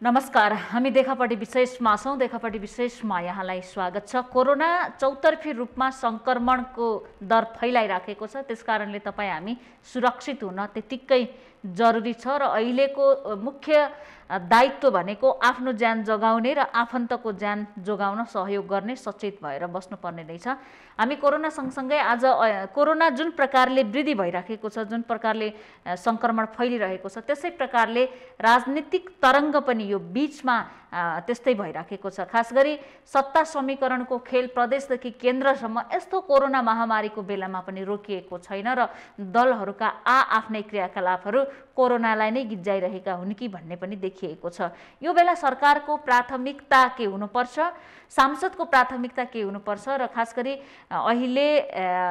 नमस्कार, हामी देखापट्टि विशेषमा छौँ। देखापट्टि विशेषमा यहाँलाई स्वागत छ। कोरोना चौतर्फी रूपमा सङ्क्रमणको दर फैलाइराखेको छ, त्यसकारणले हामी सुरक्षित हुन त्यतिकै जरुरी छ र अहिलेको मुख्य दायित्व भनेको आफ्नो ज्यान जोगाउने र आफन्तको ज्यान जोगाउन सहयोग गर्ने, सचेत भएर बस्नुपर्ने नै छ। हामी कोरोना सँगसँगै आज कोरोना जुन प्रकारले वृद्धि भइराखेको छ, जुन प्रकारले सङ्क्रमण फैलिरहेको छ, त्यसै प्रकारले राजनीतिक तरङ्ग पनि यो बीचमा त्यस्तै भइराखेको छ। खास गरी सत्ता समीकरणको खेल प्रदेशदेखि केन्द्रसम्म यस्तो कोरोना महामारीको बेलामा पनि रोकिएको छैन र दलहरूका आफ्नै क्रियाकलापहरू कोरोनालाई नै गिज्जाइरहेका हुन् कि भन्ने पनि देखिएको छ। यो बेला सरकारको प्राथमिकता के हुनुपर्छ, सांसदको प्राथमिकता के हुनुपर्छ र खास गरी अहिले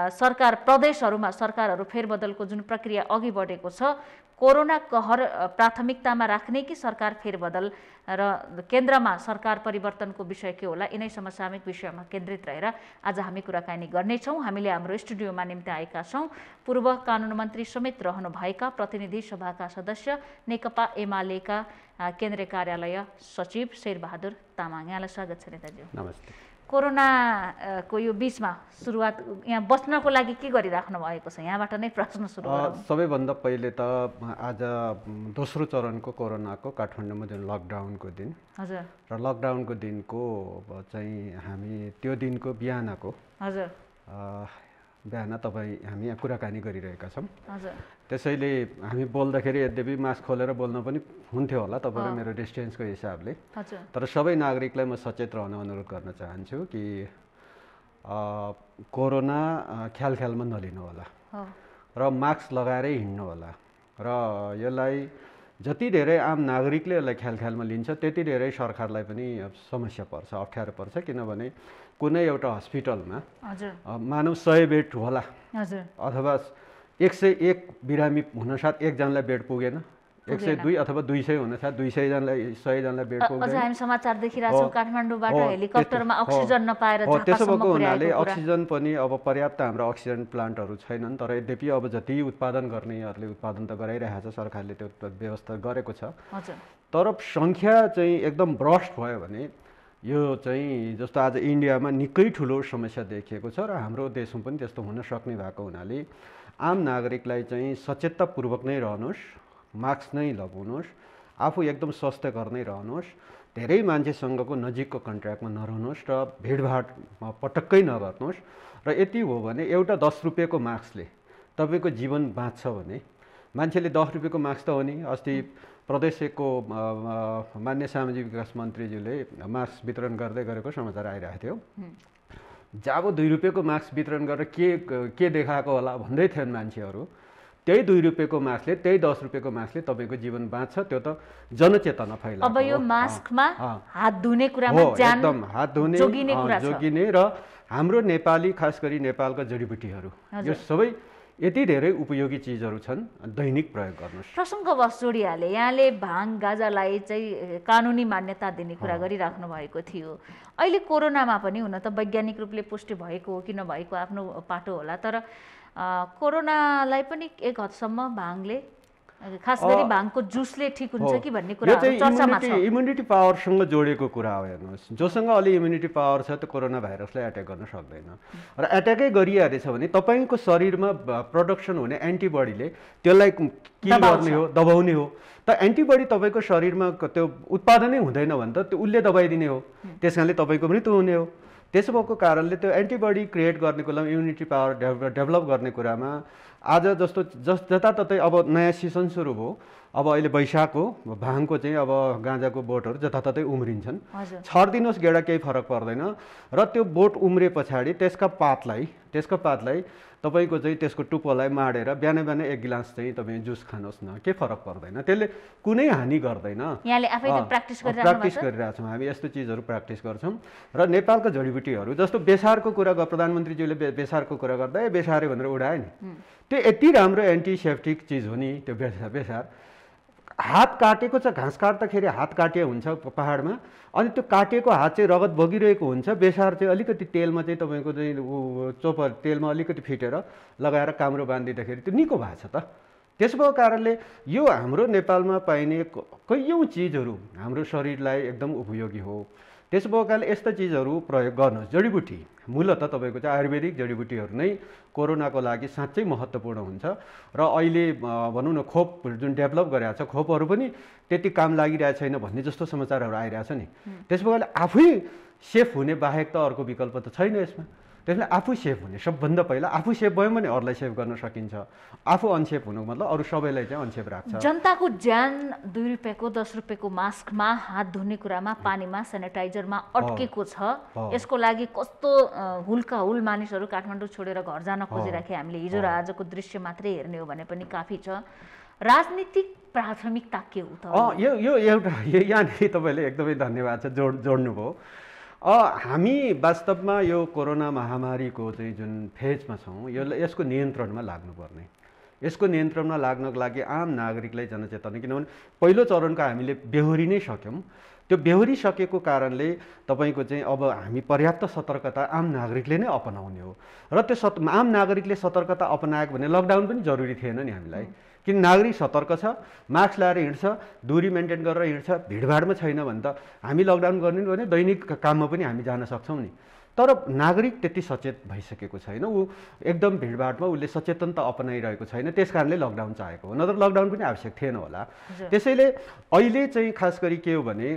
सरकार प्रदेशहरूमा सरकारहरू फेरबदलको जुन प्रक्रिया अघि बढेको छ, कोरोना कहर प्राथमिकतामा राख्ने कि सरकार फेरबदल र केन्द्रमा सरकार परिवर्तनको विषय के होला, यिनै समसामयिक विषयमा केन्द्रित रहेर आज हामी कुराकानी गर्नेछौँ। हामीले हाम्रो स्टुडियोमा निम्ति आएका छौँ पूर्व कानुन मन्त्री समेत रहनुभएका प्रतिनिधि सभाका सदस्य, नेकपा एमालेका केन्द्रीय कार्यालय सचिव शेरबहादुर तामाङ। यहाँलाई स्वागत छ नेताजी। नमस्ते। कोरोनाको यो बीचमा सुरुवात यहाँ बस्नको लागि के गरिराख्नु भएको छ, यहाँबाट नै प्रश्न सुरु गरौँ। सबैभन्दा पहिले त आज दोस्रो चरणको कोरोनाको काठमाडौँमा जुन लकडाउनको दिन, हजुर, र लकडाउनको दिनको चाहिँ हामी त्यो दिनको बिहानको हजुर बिहान हामी यहाँ कुराकानी गरिरहेका छौँ। हजुर, त्यसैले हामी बोल्दाखेरि यद्यपि मास्क खोलेर बोल्न पनि हुन्थ्यो होला तपाईँ र मेरो डिस्टेन्सको हिसाबले, तर सबै नागरिकलाई म सचेत रहन अनुरोध गर्न चाहन्छु कि कोरोना ख्यालमा नलिनु होला र मास्क लगाएरै हिँड्नु होला र यसलाई जति धेरै आम नागरिकले यसलाई ख्यालमा लिन्छ त्यति धेरै सरकारलाई पनि समस्या पर्छ, अप्ठ्यारो पर्छ। किनभने कुनै एउटा हस्पिटलमा मानव 100 बेड होला अथवा 101 बिरामी हुनसाथ एकजनालाई बेड पुगेन, 102 अथवा 200 हुनसाथ 200 जनालाई 100 जनालाई बेड पुगेन। अझ हामी समाचार देखिरहेछौँ काठमाडौँबाट हेलिकप्टरमा अक्सिजन नपाएर त्यसो भएको हुनाले अक्सिजन पनि अब पर्याप्त हाम्रो अक्सिजन प्लान्टहरू छैनन्, तर यद्यपि अब जति उत्पादन गर्नेहरूले उत्पादन त गराइरहेको छ, सरकारले त्यो व्यवस्था गरेको छ। तर सङ्ख्या चाहिँ एकदम ब्रस्ट भयो भने यो चाहिँ जस्तो आज इन्डियामा निकै ठुलो समस्या देखिएको छ र हाम्रो देशमा पनि त्यस्तो हुन सक्ने भएको हुनाले आम नागरिकलाई चाहिँ सचेततापूर्वक नै रहनुहोस्, मास्क नै लगाउनुहोस्, आफू एकदम स्वास्थ्यकर नै रहनुहोस्, धेरै मान्छेसँगको नजिकको कन्ट्याक्टमा नरहनुहोस् र भिडभाडमा पटक्कै नगर्नुहोस्। र यति हो भने एउटा 10 रुपियाँको मास्कले तपाईँको जीवन बाँच्छ भने मान्छेले 10 रुपियाँको मास्क त हो नि। अस्ति प्रदेशको मान्य सामाजिक विकास मन्त्रीज्यूले मास्क वितरण गर्दै गरेको समाचार आइरहेको थियो। जब 2 रुपियाँको मास्क वितरण गरेर के देखाएको होला भन्दै थिएन मान्छेहरू। त्यही 2 रुपियाँको मास्कले, त्यही 10 रुपियाँको मास्कले तपाईँको जीवन बाँच्छ। त्यो त जनचेतना फैलाएको। अब यो मास्कमा हात धुने कुरामा ज्यान एकदम हात धुने जोगिने र हाम्रो नेपाली खास गरी नेपालका जडीबुटीहरू यो सबै यति धेरै उपयोगी चिजहरू छन्, दैनिक प्रयोग गर्नुहोस्। प्रसङ्गवश जोडिहाले यहाँले भाङ गाजालाई चाहिँ कानुनी मान्यता दिने कुरा गरिराख्नु भएको थियो। अहिले कोरोनामा पनि हुन त वैज्ञानिक रूपले पुष्टि भएको हो कि नभएको आफ्नो पाटो होला, तर कोरोनालाई पनि एक हदसम्म भाङले, खास गरी भाङको जुसले ठिक हुन्छ कि भन्ने कुरा चर्चामा छ। इम्युनिटी पावरसँग जोडेको कुरा हो। हेर्नुहोस्, जोसँग अलि इम्युनिटी पावर छ त्यो कोरोना भाइरसलाई एट्याक गर्न सक्दैन र एट्याकै गरिहालेछ भने तपाईँको शरीरमा प्रोडक्सन हुने एन्टिबडीले त्यसलाई के गर्ने हो, दबाउने हो। त एन्टिबडी तपाईँको शरीरमा त्यो उत्पादनै हुँदैन भने त त्यो उसले दबाइदिने हो, त्यस कारणले तपाईँको मृत्यु हुने हो। त्यसो भएको कारणले त्यो एन्टिबडी क्रिएट गर्नेको लागि इम्युनिटी पावर डेभलप गर्ने कुरामा आज जताततै अब नयाँ सिजन सुरु भयो। अब अहिले वैशाख हो, भाङको चाहिँ अब गाँजाको बोटहरू जताततै उम्रिन्छन्। छरिदिनुहोस् गेडा केही फरक पर्दैन र त्यो बोट उम्रे पछाडि त्यसका पातलाई तपाईँको चाहिँ त्यसको टुप्पोलाई माडेर बिहान 1 गिलास चाहिँ तपाईँ जुस खानुहोस् न, के फरक पर्दैन, त्यसले कुनै हानि गर्दैन। प्र्याक्टिस गरिरहेको छौँ हामी, यस्तो चिजहरू प्र्याक्टिस गर्छौँ। र नेपालका जडीबुटीहरू जस्तो बेसारको कुरा प्रधानमन्त्रीज्यूले बेसारको कुरा गर्दा बेसारे भनेर उडायो नि, त्यो यति राम्रो एन्टिसेप्टिक चिज हो नि त्यो बेसार। हात काटेको छ, घाँस काट्दाखेरि हात काटिएको हुन्छ पहाडमा, अनि त्यो काटिएको हात चाहिँ रगत बगिरहेको हुन्छ। बेसार चाहिँ अलिकति तेलमा चाहिँ तपाईँको चाहिँ तेलमा अलिकति फिटेर लगाएर काम्रो बाँधिदिँदाखेरि त्यो निको भएको छ त। त्यसो भएको कारणले यो हाम्रो नेपालमा पाइने कैयौँ चिजहरू हाम्रो शरीरलाई एकदम उपयोगी हो। त्यसो भएको कारणले यस्ता चिजहरू प्रयोग गर्नुहोस्। जडीबुटी मूलतः तपाईँको चाहिँ आयुर्वेदिक जडीबुटीहरू नै कोरोनाको लागि साँच्चै महत्त्वपूर्ण हुन्छ र अहिले भनौँ न खोप जुन डेभलप गरिरहेको छ खोपहरू पनि त्यति काम लागिरहेको छैन भन्ने जस्तो समाचारहरू आइरहेछ नि। त्यसो भएर आफै सेफ हुने बाहेक त अर्को विकल्प त छैन यसमा। त्यसले आफू सेफ हुने सबभन्दा पहिला आफू सेफ भयो भने अरूलाई सेफ गर्न सकिन्छ। आफू अनसेफ हुनु मतलब अरू सबैलाई चाहिँ अनसेफ राख्छ। जनताको ज्यान 2 रुपियाँको 10 रुपियाँको मास्कमा हात धुने कुरामा पानीमा सेनिटाइजरमा अड्केको छ। यसको लागि कस्तो हुल मानिसहरू काठमाडौँ छोडेर घर जान खोजिराखे हामीले हिजो र आजको दृश्य मात्रै हेर्ने हो भने पनि काफी छ। राजनीतिक प्राथमिकता के हो त? यो एउटा यहाँनिर तपाईँले एकदमै धन्यवाद छ जोड्नुभयो। हामी वास्तवमा यो कोरोना महामारीको चाहिँ जुन फेजमा छौँ यसको नियन्त्रणमा लाग्नुपर्ने। यसको नियन्त्रणमा लाग्नको लागि आम नागरिकलाई जनचेतना, किनभने पहिलो चरणको हामीले बेहोरी नै सक्यौँ। त्यो बेहोरिसकेको कारणले तपाईँको चाहिँ अब हामी पर्याप्त सतर्कता आम नागरिकले नै अपनाउने हो र त्यो आम नागरिकले सतर्कता अपनाएको भने लकडाउन पनि जरुरी थिएन नि हामीलाई। किन नागरिक सतर्क छ, मास्क लाएर हिँड्छ, दूरी मेन्टेन गरेर हिँड्छ, भिडभाडमा छैन भने त हामी लकडाउन गर्ने भने दैनिक काममा पनि हामी जान सक्छौँ नि। तर नागरिक त्यति सचेत भइसकेको छैन, ऊ एकदम भिडभाडमा उसले सचेतनता अपनाइरहेको छैन, त्यस कारणले लकडाउन चाहेको हो। नत्र लकडाउन पनि आवश्यक थिएन होला। त्यसैले अहिले चाहिँ खास गरी के हो भने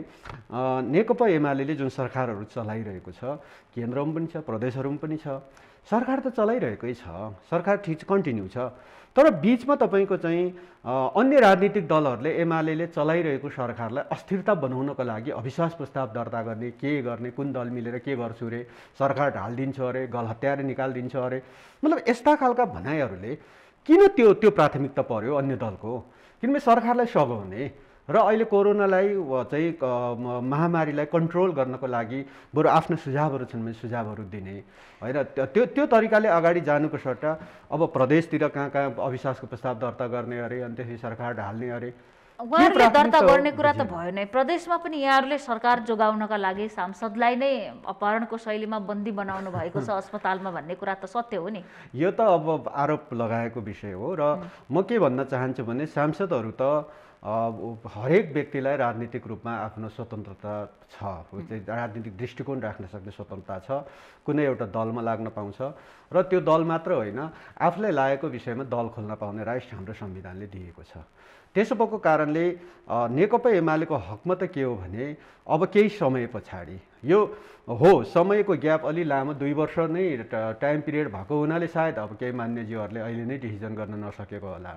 नेकपा एमाले जुन सरकारहरू चलाइरहेको छ, केन्द्रमा पनि छ प्रदेशहरूमा पनि छ, सरकार त चलाइरहेकै छ, सरकार ठिक कन्टिन्यू छ। तर बिचमा तपाईँको चाहिँ अन्य राजनीतिक दलहरूले एमाले चलाइरहेको सरकारलाई अस्थिरता बनाउनको लागि अविश्वास प्रस्ताव दर्ता गर्ने, के गर्ने, कुन दल मिलेर के गर्छु रे, सरकार ढालिदिन्छ अरे, गल हत्याएर निकालिदिन्छ अरे, मतलब यस्ता खालका भनाइहरूले किन त्यो प्राथमिकता पर्यो अन्य दलको? किनभने सरकारलाई सघाउने र अहिले कोरोनालाई चाहिँ महामारीलाई कन्ट्रोल गर्नको लागि बरु आफ्नो सुझावहरू छन् भने सुझावहरू दिने होइन। त्यो तरिकाले अगाडि जानुको सट्टा अब प्रदेशतिर कहाँ अविश्वासको प्रस्ताव दर्ता गर्ने अरे अनि त्यसपछि सरकार ढाल्ने अरे, उहाँहरूले दर्ता गर्ने कुरा त भयो नै। प्रदेशमा पनि यहाँहरूले सरकार जोगाउनका लागि सांसदलाई नै अपहरणको शैलीमा बन्दी बनाउनु भएको छ अस्पतालमा भन्ने कुरा त सत्य हो नि। यो त अब आरोप लगाएको विषय हो र म के भन्न चाहन्छु भने सांसदहरू त हरेक व्यक्तिलाई राजनीतिक रूपमा आफ्नो स्वतन्त्रता छ, राजनीतिक दृष्टिकोण राख्न सक्ने स्वतन्त्रता छ, कुनै एउटा दलमा लाग्न पाउँछ र त्यो दल मात्र होइन आफूलाई लागेको विषयमा दल खोल्न पाउने राइट हाम्रो संविधानले दिएको छ। त्यसो भएको कारणले नेकपा एमालेको हकमा त के हो भने अब केही समय पछाडि यो हो समयको ग्याप अलि लामो 2 वर्ष नै टाइम पिरियड भएको हुनाले सायद अब केही मान्यज्यूहरूले अहिले नै डिसिजन गर्न नसकेको होला।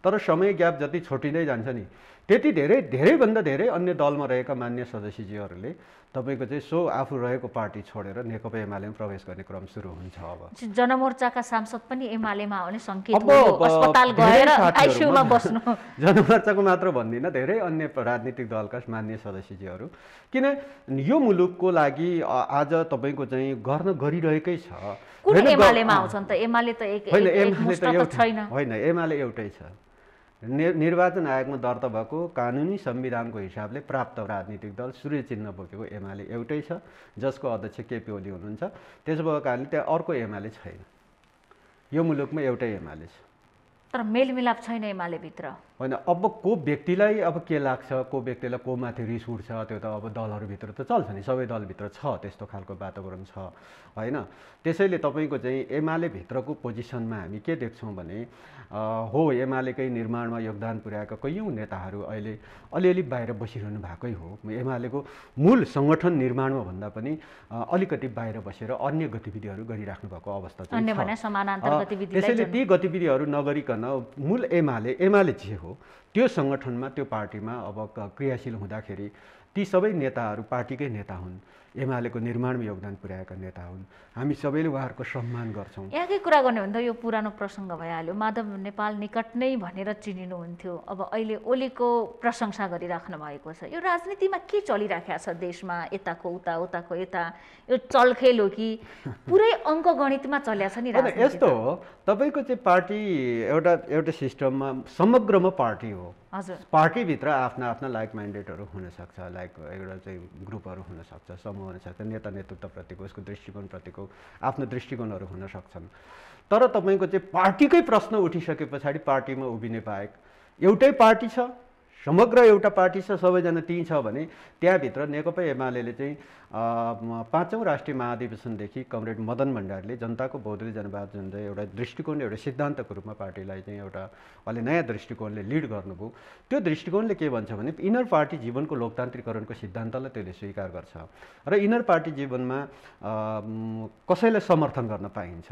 तर समय ग्याप जति छोटिँदै जान्छ नि त्यति धेरैभन्दा धेरै अन्य दलमा रहेका मान्य सदस्यज्यूहरूले तपाईँको चाहिँ आफू रहेको पार्टी छोडेर नेकपा एमालेमा प्रवेश गर्ने क्रम सुरु हुन्छ। अब जनमोर्चाका सांसद पनि एमालेमा आउने संकेत हो, अस्पताल गएर आइसियुमा बस्नु। जनमोर्चाको मात्र भन्दिनँ, धेरै अन्य राजनीतिक दलका मान्य सदस्यज्यूहरू, किन यो मुलुकको लागि आज तपाईँको चाहिँ गर्न गरिरहेकै छ। कुन एमालेमा आउँछन् त? एमाले त छैन। होइन, एमाले एउटै छ। निर्वाचन आयोगमा दर्ता भएको कानुनी संविधानको हिसाबले प्राप्त राजनीतिक दल सूर्य चिन्ह बोकेको एमाले एउटै छ, जसको अध्यक्ष केपी ओली हुनुहुन्छ। त्यसो भएको कारणले त्यहाँ अर्को एमाले छैन, यो मुलुकमा एउटै एमाले छ। तर मेलमिलाप छैन एमाले भित्र होइन। अब को व्यक्तिलाई अब के लाग्छ, को व्यक्तिलाई को माथि रिस उठ्छ, त्यो त अब दलहरूभित्र त चल्छ नि, सबै दलभित्र छ त्यस्तो खालको वातावरण छ होइन। त्यसैले तपाईँको चाहिँ एमाले भित्रको पोजिसनमा हामी के देख्छौँ भने हो एमालेकै निर्माणमा योगदान पुर्याएका कैयौँ नेताहरू अहिले अलिअलि बाहिर बसिरहनु भएकै हो। एमालेको मूल सङ्गठन निर्माणमा भन्दा पनि अलिकति बाहिर बसेर अन्य गतिविधिहरू गरिराख्नु भएको अवस्था छ। त्यसैले ती गतिविधिहरू नगरिकन मूल एमाले जे हो त्यो सङ्गठनमा त्यो पार्टीमा अब क्रियाशील हुँदाखेरि ती सबै नेताहरू पार्टीकै नेता हुन्, एमालेको निर्माणमा योगदान पुर्याएका नेता हुन्, हामी सबैले उहाँहरूको सम्मान गर्छौँ। यहाँकै कुरा गर्ने भने त यो पुरानो प्रसङ्ग भइहाल्यो, माधव नेपाल निकट नै भनेर चिनिनुहुन्थ्यो, अब अहिले ओलीको प्रशंसा गरिराख्नु भएको छ। यो राजनीतिमा के चलिराखेको छ देशमा? यताको उता, उताको यता, यो चलखेल हो कि पुरै अङ्कगणितमा चल्या छ नि राजनीति? यस्तो हो, तपाईँको चाहिँ पार्टी एउटा सिस्टममा समग्रमा पार्टी हो। हजुर, पार्टीभित्र आफ्ना लाइक माइन्डेडहरू हुनसक्छ, लाइक एउटा चाहिँ ग्रुपहरू हुनसक्छ, समूह हुनसक्छ, नेता नेतृत्वप्रतिको उसको दृष्टिकोणप्रतिको आफ्नो दृष्टिकोणहरू हुन सक्छन्। तर तपाईँको चाहिँ पार्टीकै प्रश्न उठिसके पछाडि पार्टीमा उभिने बाहेक एउटै पार्टी छ, समग्र एउटा पार्टी छ, सबैजना त्यहीँ छ भने त्यहाँभित्र नेकपा एमाले चाहिँ 5औं राष्ट्रिय महाधिवेशनदेखि कमरेड मदन भण्डारीले जनताको बहुदलीय जनवाद जुन चाहिँ एउटा दृष्टिकोण, एउटा सिद्धान्तको रूपमा पार्टीलाई चाहिँ एउटा अलि नयाँ दृष्टिकोणले लिड गर्नुभयो। त्यो दृष्टिकोणले के भन्छ भने इनर पार्टी जीवनको लोकतान्त्रिकरणको सिद्धान्तलाई त्यसले स्वीकार गर्छ र इनर पार्टी जीवनमा कसैलाई समर्थन गर्न पाइन्छ।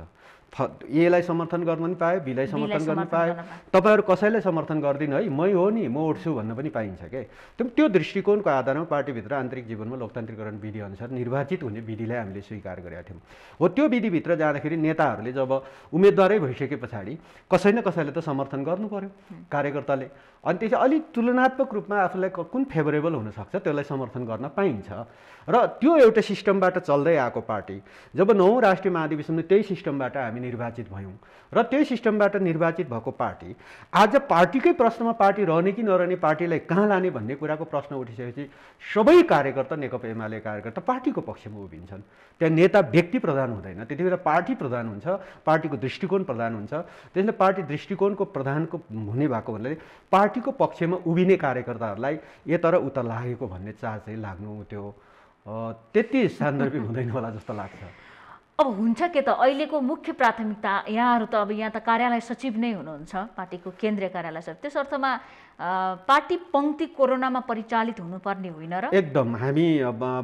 एलाई समर्थन गर्न पनि पायो, बीलाई समर्थन गर्न पायो, तपाईँहरू कसैलाई समर्थन गर्दिन है, मै हो नि म उठ्छु भन्न पनि पाइन्छ के। त्यो दृष्टिकोणको आधारमा पार्टीभित्र आन्तरिक जीवनमा लोकतान्त्रिकरण विधि अनुसार निर्वाचित हुने विधिलाई हामीले स्वीकार गरेका थियौँ। हो त्यो विधिभित्र जाँदाखेरि नेताहरूले जब उम्मेदवारै भइसके पछाडि कसै न कसैले त समर्थन गर्नु पर्यो कार्यकर्ताले, अनि त्यसै अलिक तुलनात्मक रूपमा आफूलाई कुन फेभरेबल हुनसक्छ त्यसलाई समर्थन गर्न पाइन्छ र त्यो एउटा सिस्टमबाट चल्दै आएको पार्टी जब 9औं राष्ट्रिय महाधिवेशनमा त्यही सिस्टमबाट हामी निर्वाचित भयौँ र त्यही सिस्टमबाट निर्वाचित भएको पार्टी आज पार्टीकै प्रश्नमा पार्टी रहने कि नरहने, पार्टीलाई कहाँ लाने भन्ने कुराको प्रश्न उठिसकेपछि सबै कार्यकर्ता, नेकपा एमाले कार्यकर्ता पार्टीको पक्षमा उभिन्छन्। त्यहाँ नेता व्यक्ति प्रधान हुँदैन, त्यति बेला पार्टी प्रधान हुन्छ, पार्टीको दृष्टिकोण प्रधान हुन्छ। त्यसले पार्टी दृष्टिकोणको प्रधानको हुने भएको भन्नाले पार्टीको पक्षमा उभिने कार्यकर्ताहरूलाई यता र उता लागेको भन्ने चाह चाहिँ लाग्नु त्यो त्यति सान्दर्भिक हुँदैन होला जस्तो लाग्छ। अब हुन्छ के त अहिलेको मुख्य प्राथमिकता यहाँहरू त अब यहाँ त कार्यालय सचिव नै हुनुहुन्छ, पार्टीको केन्द्रीय कार्यालय सचिव, त्यस अर्थमा पार्टी पङ्क्ति कोरोनामा परिचालित हुनुपर्ने होइन र? एकदम हामी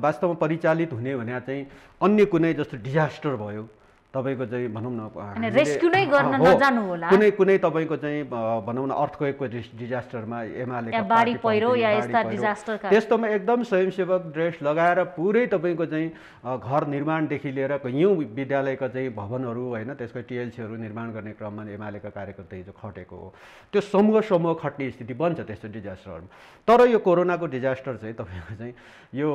वास्तवमा परिचालित हुने भने चाहिँ अन्य कुनै जस्तो डिजास्टर भयो तपाईको चाहिँ भनौँ न रेस्क्यु नै गर्न नजानु होला, कुनै तपाईको चाहिँ भनौँ न अर्थक्वेकको डिजास्टरमा एमाले बाढी पहिरो या यस्ता डिजास्टर त्यस्तोमा एकदम स्वयंसेवक ड्रेस लगाएर पुरै तपाईको चाहिँ घर निर्माणदेखि लिएर कयौं विद्यालयका चाहिँ भवनहरू हैन त्यसको टिएलसीहरू निर्माण गर्ने क्रममा एमालेका कार्यकर्ता हिजो खटेको हो। त्यो समूह खट्ने स्थिति बन्छ त्यस्तो डिजास्टरमा। तर यो कोरोनाको डिजास्टर चाहिँ तपाईको चाहिँ यो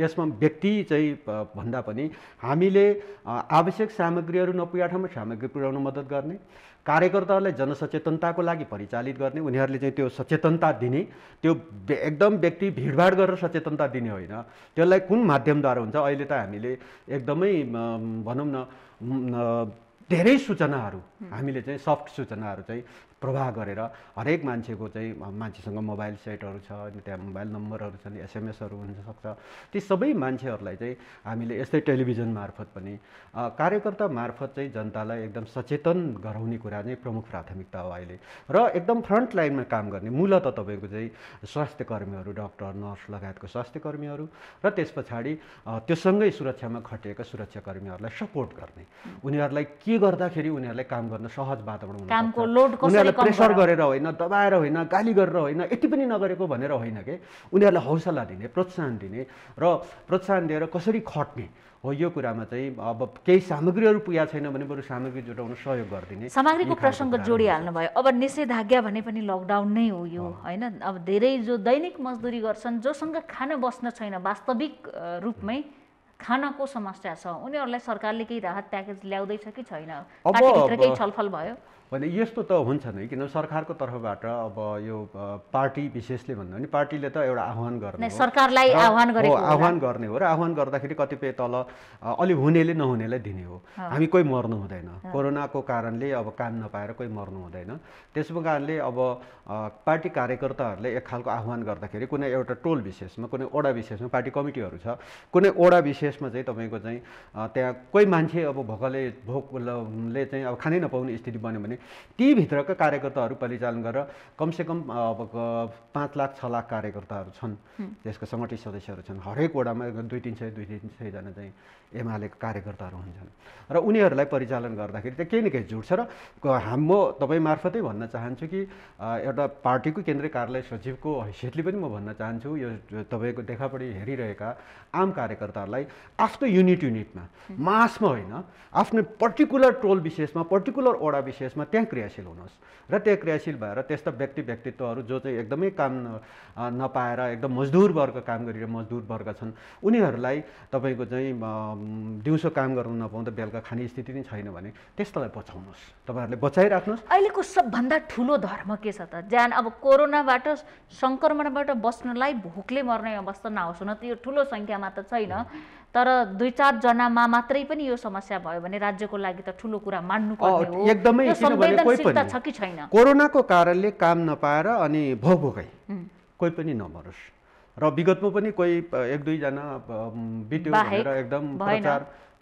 यसमा व्यक्ति चाहिँ भन्दा पनि हामीले आवश्यक सामग्रीहरू नपुगेका ठाउँमा सामग्री पुर्याउन मद्दत गर्ने, कार्यकर्ताहरूलाई जनसचेतनताको लागि परिचालित गर्ने, उनीहरूले चाहिँ त्यो सचेतनता दिने, त्यो एकदम व्यक्ति भिडभाड गरेर सचेतनता दिने होइन, त्यसलाई कुन माध्यमद्वारा हुन्छ। अहिले त हामीले एकदमै भनौँ न धेरै सूचनाहरू हामीले चाहिँ सफ्ट सूचनाहरू चाहिँ प्रवाह गरेर हरेक मान्छेको चाहिँ मान्छेसँग मोबाइल सेटहरू छ, अनि त्यहाँ मोबाइल नम्बरहरू छन्, एसएमएसहरू हुनसक्छ, ती सबै मान्छेहरूलाई चाहिँ हामीले यस्तै टेलिभिजन मार्फत पनि कार्यकर्ता मार्फत चाहिँ जनतालाई एकदम सचेतन गराउने कुरा चाहिँ प्रमुख प्राथमिकता हो अहिले। र एकदम फ्रन्ट लाइनमा काम गर्ने मूलतः तपाईँको चाहिँ स्वास्थ्य कर्मीहरू, डाक्टर, नर्स लगायतको स्वास्थ्य कर्मीहरू र त्यस पछाडि त्योसँगै सुरक्षामा खटिएका सुरक्षाकर्मीहरूलाई सपोर्ट गर्ने, उनीहरूलाई के गर्दाखेरि उनीहरूलाई काम गर्न सहज वातावरण हुन कामको लोड प्रेसर गरेर होइन, दबाएर होइन, गाली गरेर होइन, यति पनि नगरेको भनेर होइन के, उनीहरूलाई हौसला दिने, प्रोत्साहन दिने र प्रोत्साहन दिएर कसरी खट्ने हो यो कुरामा चाहिँ अब केही सामग्रीहरू पुगेको छैन भने बरु सामग्री जुटाउन सहयोग गरिदिने। सामग्रीको प्रसङ्ग जोडिहाल्नु भयो। अब निषेधाज्ञा भने पनि लकडाउन नै हो यो होइन। अब धेरै जो दैनिक मजदुरी गर्छन्, जोसँग खान बस्न छैन, वास्तविक रूपमै खानाको समस्या छ, उनीहरूलाई सरकारले केही राहत प्याकेज ल्याउँदैछ कि छैन? पार्टीभित्र केही छलफल भयो भने यस्तो त हुन्छ नै, किन सरकारको तर्फबाट अब यो पार्टी विशेषले भन्दा पनि पार्टीले त एउटा आह्वान गर्ने, सरकारलाई आह्वान गर्ने हो र आह्वान गर्दाखेरि कतिपय तल अलि हुनेले नहुनेलाई दिने हो। हामी कोही मर्नु हुँदैन, कोरोनाको कारणले अब काम नपाएर कोही मर्नु हुँदैन। त्यसको कारणले अब पार्टी कार्यकर्ताहरूले एक खालको आह्वान गर्दाखेरि कुनै एउटा टोल विशेषमा, कुनै ओडा विशेषमा पार्टी कमिटीहरू छ, कुनै ओडा विशेषमा चाहिँ तपाईँको चाहिँ त्यहाँ कोही मान्छे अब भोकले चाहिँ अब खानै नपाउने स्थिति बन्यो भने ती भित्रका कार्यकर्ताहरू परिचालन गरेर कमसेकम अब 5 लाख 6 लाख कार्यकर्ताहरू छन्, त्यसको सङ्गठित सदस्यहरू छन्, हरेक वडामा 200-300 जना चाहिँ एमालेका कार्यकर्ताहरू हुन्छन् र उनीहरूलाई परिचालन गर्दाखेरि चाहिँ केही न केही जुट्छ। र म तपाईँ मार्फतै भन्न चाहन्छु कि एउटा पार्टीको केन्द्रीय कार्यालय सचिवको हैसियतले पनि म भन्न चाहन्छु यो तपाईँको देखापट्टि हेरिरहेका आम कार्यकर्ताहरूलाई आफ्नो युनिटमा मासमा होइन, आफ्नो पर्टिकुलर टोल विशेषमा, पर्टिकुलर ओडा विशेषमा त्यहाँ क्रियाशील हुनुहोस् र त्यहाँ क्रियाशील भएर त्यस्ता व्यक्तित्वहरू जो चाहिँ एकदमै काम नपाएर एकदम मजदुर वर्ग काम गरेर मजदुर वर्ग छन्, उनीहरूलाई तपाईँको चाहिँ दिउँसो काम गर्न नपाउँदा बेलुका खाने स्थिति नै छैन भने त्यस्तालाई बचाउनुहोस्, तपाईँहरूले बचाइराख्नुहोस्। अहिलेको सबभन्दा ठुलो धर्म के छ त? ज्यान अब कोरोनाबाट सङ्क्रमणबाट बस्नलाई भोकले मर्ने अवस्था नहोस् न, त्यो ठुलो सङ्ख्यामा त छैन, तर 2-4 जनामा मात्रै पनि यो समस्या भयो भने राज्यको लागि त ठुलो कुरा मान्नुपर्ने हो। एकदमै, किनभने कोही पनि छ कि छैन, कोरोनाको कारणले काम नपाएर अनि भोकै कोही पनि नमरोस्। र विगतमा पनि कोही 1-2 जना बित्यो भनेर एकदम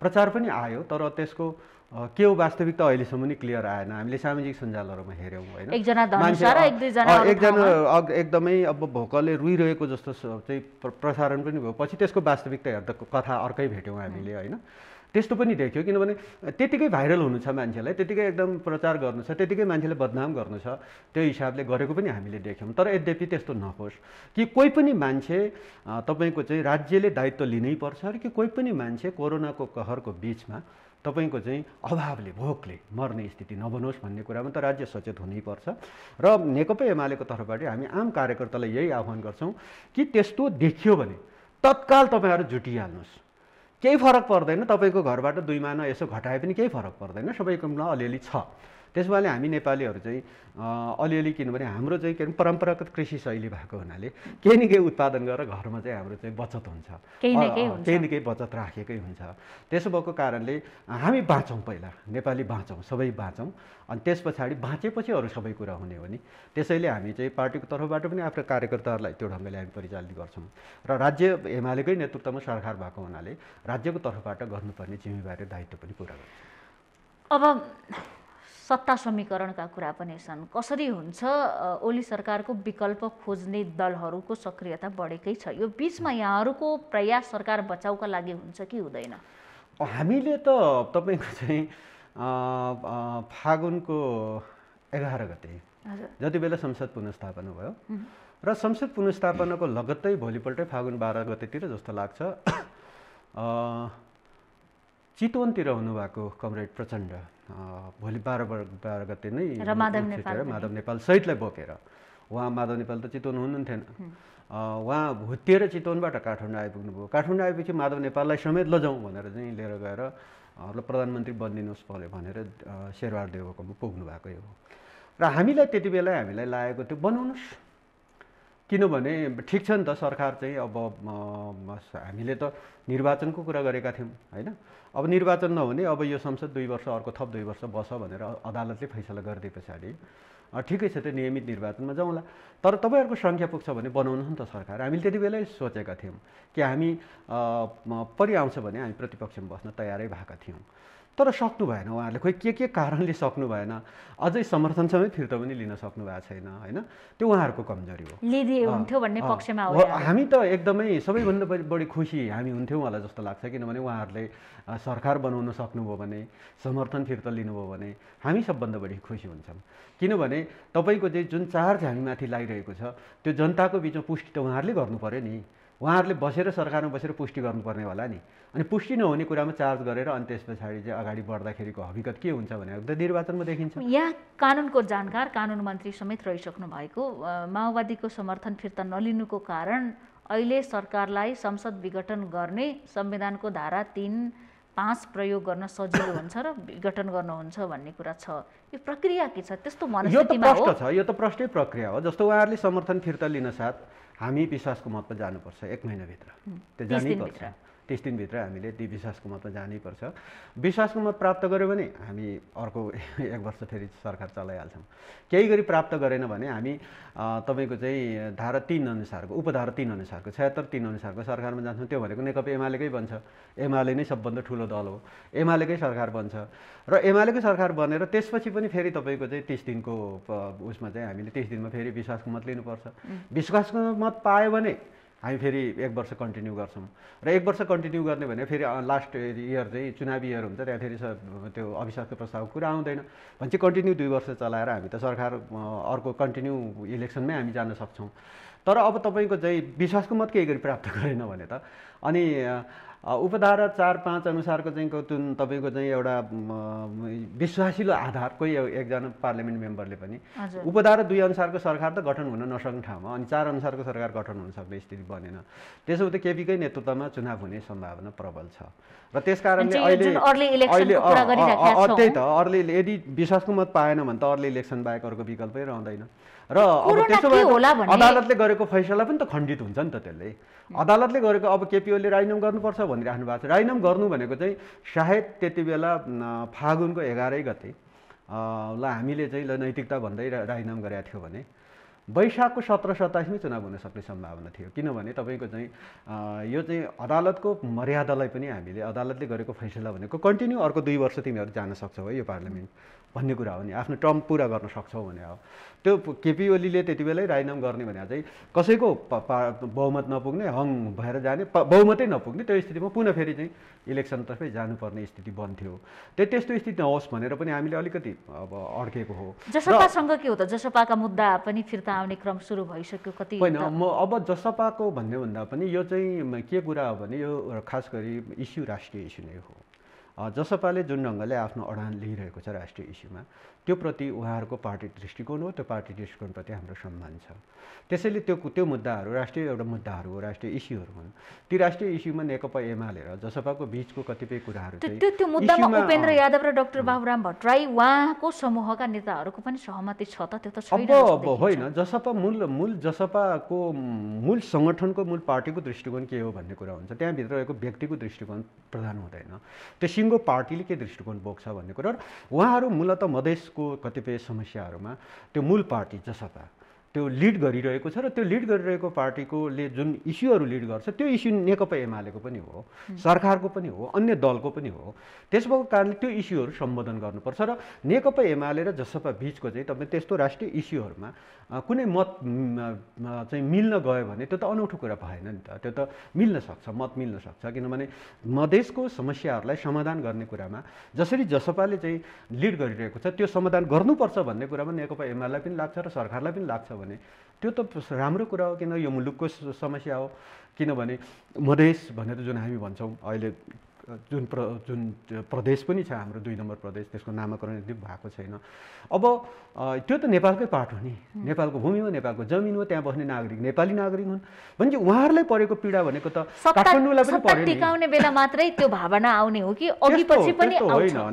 प्रचार पनि आयो, तर त्यसको के हो वास्तविकता अहिलेसम्म नि क्लियर आएन। हामीले सामाजिक सञ्जालहरूमा हेऱ्यौँ होइन, एकजना एकदमै अब भोकले रुइरहेको जस्तो चाहिँ प्रसारण पनि भयो। पछि त्यसको वास्तविकता हेर्दा कथा अर्कै भेट्यौँ हामीले होइन, त्यस्तो पनि देख्यो। किनभने त्यतिकै भाइरल हुनु छ मान्छेलाई, त्यतिकै एकदम प्रचार गर्नु छ, त्यतिकै मान्छेले बदनाम गर्नु छ, त्यो हिसाबले गरेको पनि हामीले देख्यौँ। तर यद्यपि त्यस्तो नहोस् कि कोही पनि मान्छे तपाईँको चाहिँ राज्यले दायित्व लिनै पर्छ र कि कोही पनि मान्छे कोरोनाको कहरको बिचमा तपाईँको चाहिँ अभावले भोकले मर्ने स्थिति नबनोस् भन्ने कुरामा त राज्य सचेत हुनैपर्छ। र नेकपा एमालेको तर्फबाट हामी आम कार्यकर्तालाई यही आह्वान गर्छौँ कि त्यस्तो देखियो भने तत्काल तपाईँहरू जुटिहाल्नुहोस्। केही फरक पर्दैन, तपाईँको घरबाट 2 माना यसो घटाए पनि केही फरक पर्दैन, सबैकोमा अलिअलि छ। त्यसो भएले हामी नेपालीहरू चाहिँ अलिअलि, किनभने हाम्रो चाहिँ के परम्परागत कृषि शैली भएको हुनाले केही न केही उत्पादन गरेर घरमा चाहिँ हाम्रो चाहिँ बचत हुन्छ, केही न केही बचत राखेकै हुन्छ। त्यसो भएको कारणले हामी बाँचौँ, पहिला नेपाली बाँचौँ, सबै बाँचौँ, अनि त्यस पछाडि बाँचेपछि अरू सबै कुरा हुने हो नि। त्यसैले हामी चाहिँ पार्टीको तर्फबाट पनि आफ्नो कार्यकर्ताहरूलाई त्यो ढङ्गले हामी परिचालित गर्छौँ र राज्य एमालेकै नेतृत्वमा सरकार भएको हुनाले राज्यको तर्फबाट गर्नुपर्ने जिम्मेवारी दायित्व पनि पुरा गर्छौँ। अब सत्ता समीकरणका कुरा पनि छन्। कसरी हुन्छ, ओली सरकारको विकल्प खोज्ने दलहरूको सक्रियता बढेकै छ। यो बिचमा यहाँहरूको प्रयास सरकार बचाउका लागि हुन्छ कि हुँदैन? हामीले त तपाईँको चाहिँ फागुनको 11 गते जति बेला संसद पुनर्स्थापना भयो र संसद पुनर्स्थापनाको लगत्तै भोलिपल्टै फागुन 12 गतेतिर जस्तो लाग्छ चितवनतिर हुनुभएको कमरेड प्रचण्ड भोलि 12 गते नै माधव नेपाल सहितलाई बोकेर, उहाँ माधव नेपाल त चितवन हुनुहुन्थेन, उहाँ भुत्तिएर चितवनबाट काठमाडौँ आइपुग्नुभयो। काठमाडौँ आएपछि माधव नेपाललाई समेत लजाउँ भनेर चाहिँ लिएर गएर प्रधानमन्त्री बनिदिनुहोस् पऱ्यो भनेर शेरबहादुर देउवाकोमा पुग्नु भएकै हो। र हामीलाई त्यति बेला हामीलाई लागेको त्यो बनाउनुहोस्, किनभने ठिक छ नि त, सरकार चाहिँ अब हामीले त निर्वाचनको कुरा गरेका थियौँ होइन। अब निर्वाचन नहुने, अब यो संसद 2 वर्ष अर्को थप 2 वर्ष बस भनेर अदालतले फैसला गरिदिए पछाडि ठिकै छ, त्यो नियमित निर्वाचनमा जाउँला। तर तपाईँहरूको सङ्ख्या पुग्छ भने बनाउनु नि त सरकार। हामीले त्यति बेलै सोचेका थियौँ कि हामी परिआउँछ भने हामी प्रतिपक्षमा बस्न तयारै भएका थियौँ। तर सक्नु भएन उहाँहरूले, खोइ के कारणले सक्नु भएन, अझै समर्थन समेत फिर्ता पनि लिन सक्नु भएको छैन होइन। त्यो उहाँहरूको कमजोरी हो। लिदिए हुन्थ्यो भन्ने पक्षमा हो। हामी त एकदमै सबैभन्दा बढी खुसी हामी हुन्थ्यौँ होला जस्तो लाग्छ, किनभने उहाँहरूले सरकार बनाउन सक्नुभयो भने, समर्थन फिर्ता लिनुभयो भने हामी सबभन्दा बढी खुसी हुन्छौँ। किनभने तपाईँको चाहिँ जुन चार्ज हामीमाथि लागिरहेको छ त्यो जनताको बिचमा पुष्टि त उहाँहरूले गर्नु पऱ्यो नि। उहाँहरूले बसेर सरकारमा बसेर पुष्टि गर्नुपर्ने होला नि। अनि पुष्टि नहुने कुरामा चार्ज गरेर अनि त्यस पछाडि चाहिँ अगाडि बढ्दाखेरिको हकीकत के हुन्छ भनेर त निर्वाचनमा देखिन्छ। यहाँ कानुनको जानकार, कानुन मन्त्री समेत रहिसक्नु भएको, माओवादीको समर्थन फिर्ता नलिनुको कारण अहिले सरकारलाई संसद विघटन गर्ने संविधानको धारा 3-5 प्रयोग गर्न सजिलो हुन्छ र विघटन गर्नुहुन्छ भन्ने कुरा छ। यो प्रक्रिया के छ? त्यस्तो मनस्थितिमा हो? यो त प्रष्टै प्रक्रिया हो। जस्तो उहाँहरूले समर्थन फिर्ता लिन साथ हामी विश्वासको मतमा जानुपर्छ 1 महिनाभित्र, त्यो जानैपर्छ। 30 दिनभित्र हामीले ती विश्वासको मतमा जानैपर्छ। विश्वासको मत प्राप्त गऱ्यो भने हामी अर्को 1 वर्ष फेरि सरकार चलाइहाल्छौँ। केही गरी प्राप्त गरेन भने हामी तपाईँको चाहिँ धारा 3 अनुसारको, उपधारा 3 अनुसारको, 76-3 अनुसारको सरकारमा जान्छौँ। त्यो भनेको नेकपा एमालेकै बन्छ। एमाले नै सबभन्दा ठुलो दल हो, एमालेकै सरकार बन्छ र एमालेकै सरकार बनेर त्यसपछि पनि फेरि तपाईँको चाहिँ 30 दिनको उसमा चाहिँ हामीले 30 दिनमा फेरि विश्वासको मत लिनुपर्छ। विश्वासको मत पायो भने हामी फेरि 1 वर्ष कन्टिन्यू गर्छौँ र 1 वर्ष कन्टिन्यू गर्ने भने फेरि लास्ट इयर चाहिँ चुनावी इयर हुन्छ, त्यहाँ फेरि त्यो अविश्वासको प्रस्तावको कुरा आउँदैन भने चाहिँ कन्टिन्यू 2 वर्ष चलाएर हामी त सरकार अर्को कन्टिन्यू इलेक्सनमै हामी जान सक्छौँ। तर अब तपाईँको चाहिँ विश्वासको मत केही गरी प्राप्त गरेन भने त अनि उपधारा 4-5 अनुसारको चाहिँ तपाईँको चाहिँ एउटा विश्वासिलो आधार, कोही एकजना पार्लियामेन्ट मेम्बरले पनि उपधारा 2 अनुसारको सरकार त गठन हुन नसक्ने ठाउँमा अनि 4 अनुसारको सरकार गठन हुन सक्ने स्थिति बनेन। त्यसो भए त केपीकै नेतृत्वमा चुनाव हुने सम्भावना प्रबल छ र त्यसकारणले अहिले त्यही त अर्ली यदि विश्वासको मत पाएन भने त अर्ली इलेक्सन बाहेक अर्को विकल्पै रहँदैन। र अब त्यसो भए अदालतले गरेको फैसला पनि त खण्डित हुन्छ नि त। त्यसले अदालतले गरेको अब केपी ओलीले राजीनामा गर्नुपर्छ भनिराख्नु भएको छ। राजीनामा गर्नु भनेको चाहिँ सायद त्यति बेला फागुनको 11 गते ल हामीले चाहिँ ल नैतिकता भन्दै राजीनामा गरेका थियो भने वैशाखको 17-27मै चुनाव हुन सक्ने सम्भावना थियो। किनभने तपाईँको चाहिँ यो चाहिँ अदालतको मर्यादालाई पनि हामीले अदालतले गरेको फैसला भनेको कन्टिन्यू अर्को 2 वर्ष तिमीहरू जान सक्छौ है यो पार्लियामेन्ट भन्ने कुरा हो नि, आफ्नो टर्म पुरा गर्न सक्छौ भने हो। त्यो केपी ओलीले त्यति बेलै राजीनामा गर्ने भने चाहिँ कसैको बहुमत नपुग्ने, हङ भएर जाने, बहुमतै नपुग्ने, त्यो स्थितिमा पुनः फेरि चाहिँ इलेक्सनतर्फै जानुपर्ने स्थिति बन्थ्यो। त्यस्तो स्थिति नहोस् भनेर पनि हामीले अलिकति अब अड्केको हो। जसपासँग के हो त? जसपाका मुद्दा पनि फिर्ता आउने क्रम सुरु भइसक्यो कति? होइन, म अब जसपाको भन्ने भन्दा पनि यो चाहिँ के कुरा हो भने यो खास गरी इस्यु राष्ट्रिय इस्यु नै हो। जसपाले जुन ढङ्गले आफ्नो अडान लिइरहेको छ राष्ट्रिय इस्युमा त्यो प्रति उहाँहरूको पार्टी दृष्टिकोण हो। त्यो पार्टी दृष्टिकोणप्रति हाम्रो सम्मान छ। त्यसैले त्यो मुद्दाहरू राष्ट्रिय एउटा मुद्दाहरू हो, राष्ट्रिय इस्युहरू हुन्। ती राष्ट्रिय इस्युमा नेकपा एमाले र जसपाको बिचको कतिपय कुराहरू चाहिँ त्यो मुद्दामा उपेन्द्र यादव र डाक्टर बाबुराम भट्टराई उहाँको समूहका नेताहरूको पनि सहमति छ त? त्यो त छैन। अब होइन, जसपा मूल जसपाको मूल सङ्गठनको मूल पार्टीको दृष्टिकोण के हो भन्ने कुरा हुन्छ। त्यहाँभित्र रहेको व्यक्तिको दृष्टिकोण प्रधान हुँदैन। त्यो सिङ्गो पार्टीले के दृष्टिकोण बोक्छ भन्ने कुरा। उहाँहरू मूलतः मधेसको कतिपय समस्याहरूमा त्यो मूल पार्टी जसपा त्यो लिड गरिरहेको छ र त्यो लिड गरिरहेको पार्टीकोले जुन इस्युहरू लिड गर्छ त्यो इस्यु नेकपा एमालेको पनि हो, सरकारको पनि हो, अन्य दलको पनि हो। त्यसको कारणले त्यो इस्युहरू सम्बोधन गर्नुपर्छ र नेकपा एमाले र जसपा बिचको चाहिँ तपाईँ त्यस्तो राष्ट्रिय इस्युहरूमा कुनै मत चाहिँ मिल्न गयो भने त्यो त अनौठो कुरा भएन नि त। त्यो त मिल्न सक्छ, मत मिल्न सक्छ। किनभने मधेसको समस्याहरूलाई समाधान गर्ने कुरामा जसरी जसपाले चाहिँ लिड गरिरहेको छ त्यो समाधान गर्नुपर्छ भन्ने कुरामा नेकपा एमालेलाई पनि लाग्छ र सरकारलाई पनि लाग्छ भने त्यो त राम्रो कुरा हो। किन यो मुलुकको समस्या हो। किनभने मधेस भनेर जुन हामी भन्छौँ अहिले जुन प्रदेश पनि छ हाम्रो 2 नम्बर प्रदेश, त्यसको नामाकरण भएको छैन। अब त्यो त नेपालकै पार्ट हो नि, नेपालको भूमि हो, नेपालको जमिन हो, त्यहाँ बस्ने नागरिक नेपाली नागरिक हुन् भने उहाँहरूलाई परेको पीडा भनेको त काठमाडौँलाई पनि पर्यो नि। टिकाउने बेला मात्रै त्यो भावना आउने हो कि अघि पछि पनि आउँछ? होइन,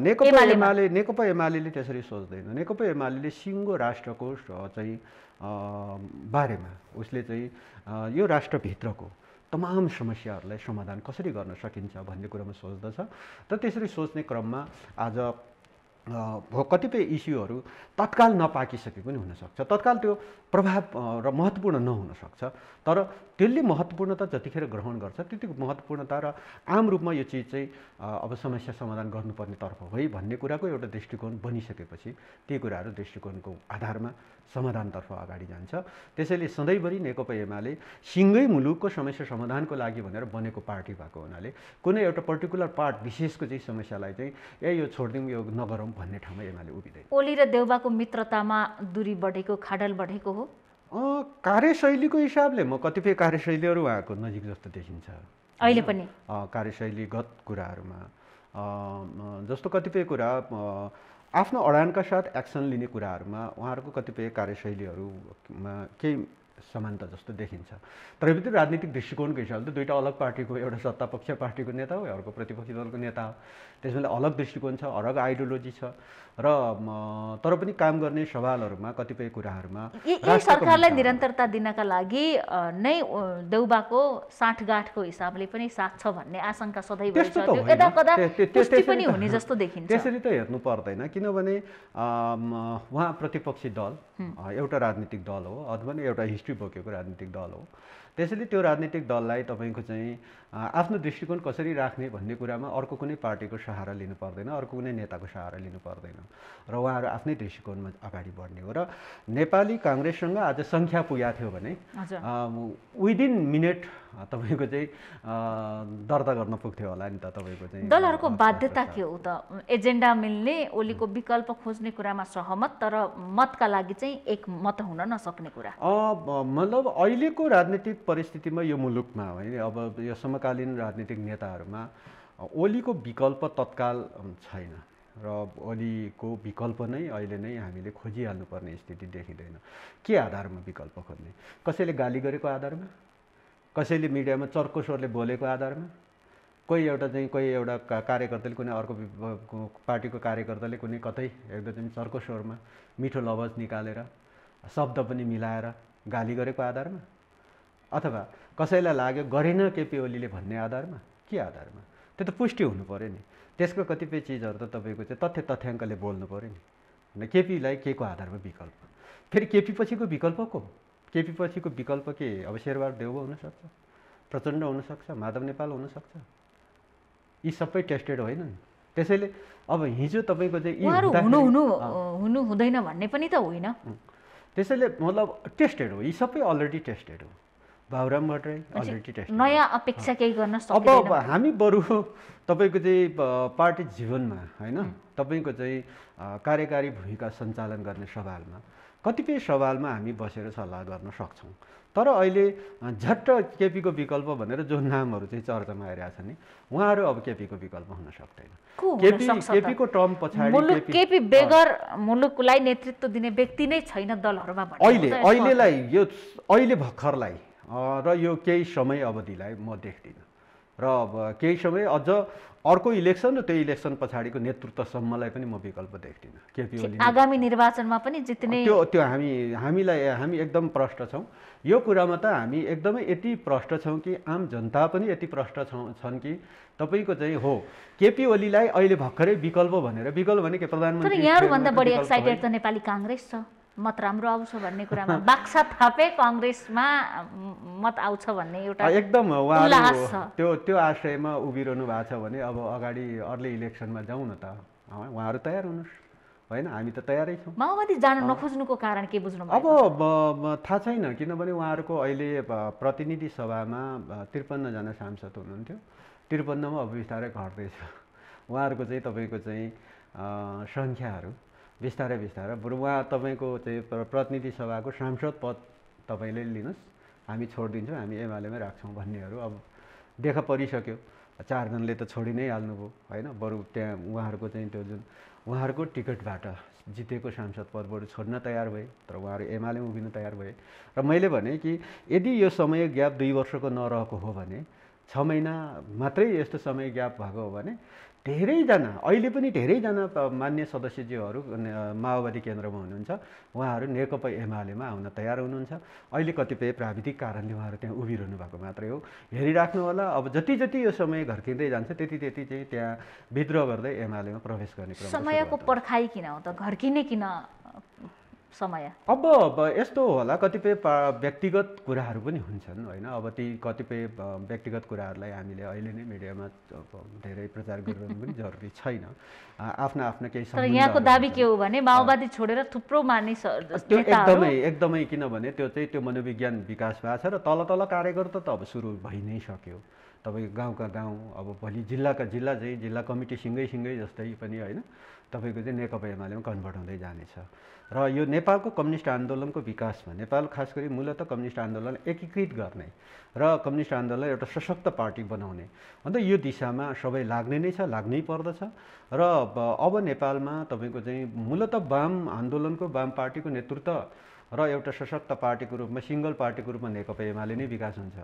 नेकपा एमाले त्यसरी सोच्दैन। नेकपा एमाले सिङ्गो राष्ट्रको चाहिँ बारेमा उसले चाहिँ यो राष्ट्रभित्रको तमाम समस्याहरूलाई समाधान कसरी गर्न सकिन्छ भन्ने कुरामा सोच्दछ। र त्यसरी सोच्ने क्रममा आज कतिपय इस्युहरू तत्काल नपाकिसके पनि हुनसक्छ, तत्काल त्यो प्रभाव र महत्त्वपूर्ण नहुन सक्छ। तर त्यसले महत्त्वपूर्णता जतिखेर ग्रहण गर्छ त्यति महत्त्वपूर्णता र आम रूपमा यो चिज चाहिँ अब समस्या समाधान गर्नुपर्ने तर्फ हो भन्ने कुराको एउटा दृष्टिकोण बनिसकेपछि ती कुराहरू दृष्टिकोणको आधारमा समाधानतर्फ अगाडि जान्छ। त्यसैले सधैँभरि नेकपा एमाले सिङ्गै मुलुकको समस्या समाधानको लागि भनेर बनेको पार्टी भएको हुनाले कुनै एउटा पर्टिकुलर पार्ट विशेषको चाहिँ समस्यालाई चाहिँ यो छोडिदिउँ, यो नगरौँ भन्ने ठाउँमा एमाले उभिँदैन। ओली र देउबाको मित्रतामा दूरी बढेको, खाडल बढेको हो? कार्यशैलीको हिसाबले म कतिपय कार्यशैलीहरू उहाँको नजिक जस्तो देखिन्छ अहिले पनि। कार्यशैलीगत कुराहरूमा जस्तो कतिपय कुरा आफ्नो अडानका साथ एक्सन लिने कुराहरूमा उहाँहरूको कतिपय कार्यशैलीहरूमा केही समानता जस्तो देखिन्छ। तर भित्र राजनीतिक दृष्टिकोणको हिसाबले त दुईवटा अलग पार्टीको, एउटा सत्तापक्ष पार्टीको नेता हो, अर्को प्रतिपक्षी दलको नेता हो। त्यसैले अलग दृष्टिकोण छ, अलग आइडियोलोजी छ र तर पनि काम गर्ने सवालहरूमा कतिपय कुराहरूमा सरकारलाई निरन्तरता दिनका लागि नै देउबाको साँठगाँठको हिसाबले पनि साथ छ भन्ने आशंका सधैँ पुष्टि पनि हुने जस्तो देखिन्छ। त्यसरी त हेर्नु पर्दैन। किनभने उहाँ प्रतिपक्षी दल एउटा राजनीतिक दल हो अथवा एउटा हिस्ट्री बोकेको राजनीतिक दल हो। त्यसैले त्यो राजनीतिक दललाई तपाईँको चाहिँ आफ्नो दृष्टिकोण कसरी राख्ने भन्ने कुरामा अर्को कुनै पार्टीको सहारा लिनु पर्दैन, अर्को कुनै नेताको सहारा लिनु पर्दैन र उहाँहरू आफ्नै दृष्टिकोणमा अगाडि बढ्ने हो। र नेपाली काङ्ग्रेससँग आज सङ्ख्या पुगेको थियो भने विदिन मिनट तपाईँको चाहिँ दर्ता गर्न पुग्थ्यो होला नि त। तपाईँको चाहिँ दलहरूको बाध्यता के हो त? एजेन्डा मिल्ने, ओलीको विकल्प खोज्ने कुरामा सहमत, तर मतका लागि चाहिँ एक मत हुन नसक्ने कुरा। मतलब अहिलेको राजनीतिक परिस्थितिमा यो मुलुकमा होइन, अब यो समकालीन राजनीतिक नेताहरूमा ओलीको विकल्प तत्काल छैन र ओलीको विकल्प नै अहिले नै हामीले खोजिहाल्नुपर्ने स्थिति देखिँदैन। के आधारमा विकल्प खोज्ने? कसैले गाली गरेको आधारमा, कसैले मिडियामा चर्को स्वरले बोलेको आधारमा, कोही एउटा कार्यकर्ताले कुनै अर्को पार्टीको कार्यकर्ताले कुनै कतै एकदम चर्को स्वरमा मिठो लवज निकालेर शब्द पनि मिलाएर गाली गरेको आधारमा, अथवा कसैलाई लाग्यो गरेन केपी ओलीले भन्ने आधारमा, के आधारमा? त्यो त पुष्टि हुनु पऱ्यो नि। त्यसको कतिपय चिजहरू त तपाईँको चाहिँ तथ्याङ्कले बोल्नु पऱ्यो नि। केपीलाई के को आधारमा विकल्प? फेरि केपी पछिको विकल्प को? केपी पछिको विकल्प के? अब शेरबहादुर देउवा हुनसक्छ, प्रचण्ड हुनसक्छ, माधव नेपाल हुनसक्छ। यी सबै टेस्टेड होइनन्। त्यसैले अब हिजो तपाईँको चाहिँ हुनु हुँदैन भन्ने पनि त होइन। त्यसैले मतलब टेस्टेड हो, यी सबै अलरेडी टेस्टेड हो। Baburam Bhattarai already tested. नयाँ अपेक्षा केही गर्न अब सक्दैन। हामी बरु तपाईँको चाहिँ पार्टी जीवनमा होइन, तपाईँको चाहिँ कार्यकारी भूमिका सञ्चालन गर्ने सवालमा कतिपय सवालमा हामी बसेर सल्लाह गर्न सक्छौँ। तर अहिले झट्ट केपीको विकल्प भनेर जो नामहरू चाहिँ चर्चामा आइरहेछ नि, उहाँहरू अब केपीको विकल्प हुन सक्दैन। केपीको टर्म पछाडि केपी बेगर मुलुकलाई नेतृत्व दिने व्यक्ति नै छैन दलहरूमा अहिले भर्खरलाई र यो केही समय अवधिलाई म देख्दिनँ। र अब केही समय अझ अर्को इलेक्सन र त्यो इलेक्सन पछाडिको नेतृत्वसम्मलाई पनि म विकल्प देख्दिनँ। केपी ओली आगामी निर्वाचनमा पनि जित्ने त्यो हामी एकदम प्रष्ट छौँ। यो कुरामा त हामी एकदमै यति प्रष्ट छौँ कि आम जनता पनि यति प्रष्ट छन् कि तपाईँको चाहिँ हो केपी ओलीलाई अहिले भर्खरै विकल्प भनेर, विकल्प भने के प्रधानमन्त्री। तर यहाँहरूभन्दा बढी एक्साइटेड त नेपाली काङ्ग्रेस छ, मत राम्रो आउँछ भन्ने कुरामा। बाक्सा थापे काङ्ग्रेसमा मत आउँछ भन्ने एउटा एकदम उहाँहरू त्यो आशयमा उभिरहनु भएको छ भने अब अगाडि अर्ली इलेक्सनमा जाउँ न त, उहाँहरू तयार हुनुहोस्, होइन? हामी त तयारै छौँ। माओवादी जान नखोज्नुको कारण के बुझ्नु? अब थाहा छैन, किनभने उहाँहरूको अहिले प्रतिनिधि सभामा 53 जना सांसद हुनुहुन्थ्यो, 53 मा अब बिस्तारै घट्दैछ उहाँहरूको चाहिँ तपाईँको चाहिँ सङ्ख्याहरू बिस्तारै बरु उहाँ तपाईँको चाहिँ प्रतिनिधि सभाको सांसद पद तपाईँले लिनुहोस्, हामी छोडिदिन्छौँ, हामी एमालेमै राख्छौँ भन्नेहरू अब देखा परिसक्यो। 4 जनले त छोडि नै हाल्नुभयो, होइन? बरु त्यहाँ उहाँहरूको चाहिँ त्यो जुन उहाँहरूको टिकटबाट जितेको सांसद पदबाट छोड्न तयार भए, तर उहाँहरू एमालेमा उभिन तयार भए। र मैले भने कि यदि यो समय ग्याप 2 वर्षको नरहेको हो भने, 6 महिना मात्रै यस्तो समय ग्याप भएको हो भने धेरैजना अहिले पनि धेरैजना मान्य सदस्यज्यूहरू माओवादी केन्द्रमा हुनुहुन्छ, उहाँहरू नेकपा एमालेमा आउन तयार हुनुहुन्छ। अहिले कतिपय प्राविधिक कारणले उहाँहरू त्यहाँ उभिरहनु भएको मात्रै हो, हेरिराख्नु होला। अब जति यो समय घर्किँदै जान्छ त्यति चाहिँ त्यहाँ विद्रोह गर्दै एमालेमा प्रवेश गर्ने क्रम। समयको पर्खाइ किन हो त? घर्किने किन समय? अब यस्तो होला, कतिपय व्यक्तिगत कुराहरू पनि हुन्छन्, होइन? अब ती कतिपय व्यक्तिगत कुराहरूलाई हामीले अहिले नै मिडियामा धेरै प्रचार गरिरहनु पनि जरुरी छैन। आफ्ना केही तर यहाँको दाबी के हो भने माओवादी छोडेर थुप्रो मानिस त्यो एकदमै किनभने त्यो चाहिँ त्यो मनोविज्ञान विकास भएको छ र तल कार्यकर्ता त अब सुरु भइ नै सक्यो। तपाईँको गाउँका गाउँ अब भोलि जिल्ला कमिटी सँगै जस्तै पनि, होइन? तपाईँको चाहिँ नेकपा एमालेमा कन्भर्ट हुँदै जानेछ। र यो नेपालको कम्युनिस्ट आन्दोलनको विकासमा नेपाल खास गरी मूलतः कम्युनिस्ट आन्दोलन एकीकृत गर्ने र कम्युनिस्ट आन्दोलन एउटा सशक्त पार्टी बनाउने, अन्त यो दिशामा सबै लाग्ने नै छ, लाग्नै पर्दछ। र अब नेपालमा तपाईँको चाहिँ मूलतः वाम आन्दोलनको वाम पार्टीको नेतृत्व र एउटा सशक्त पार्टीको रूपमा सिङ्गल पार्टीको रूपमा नेकपा एमाले नै विकास हुन्छ।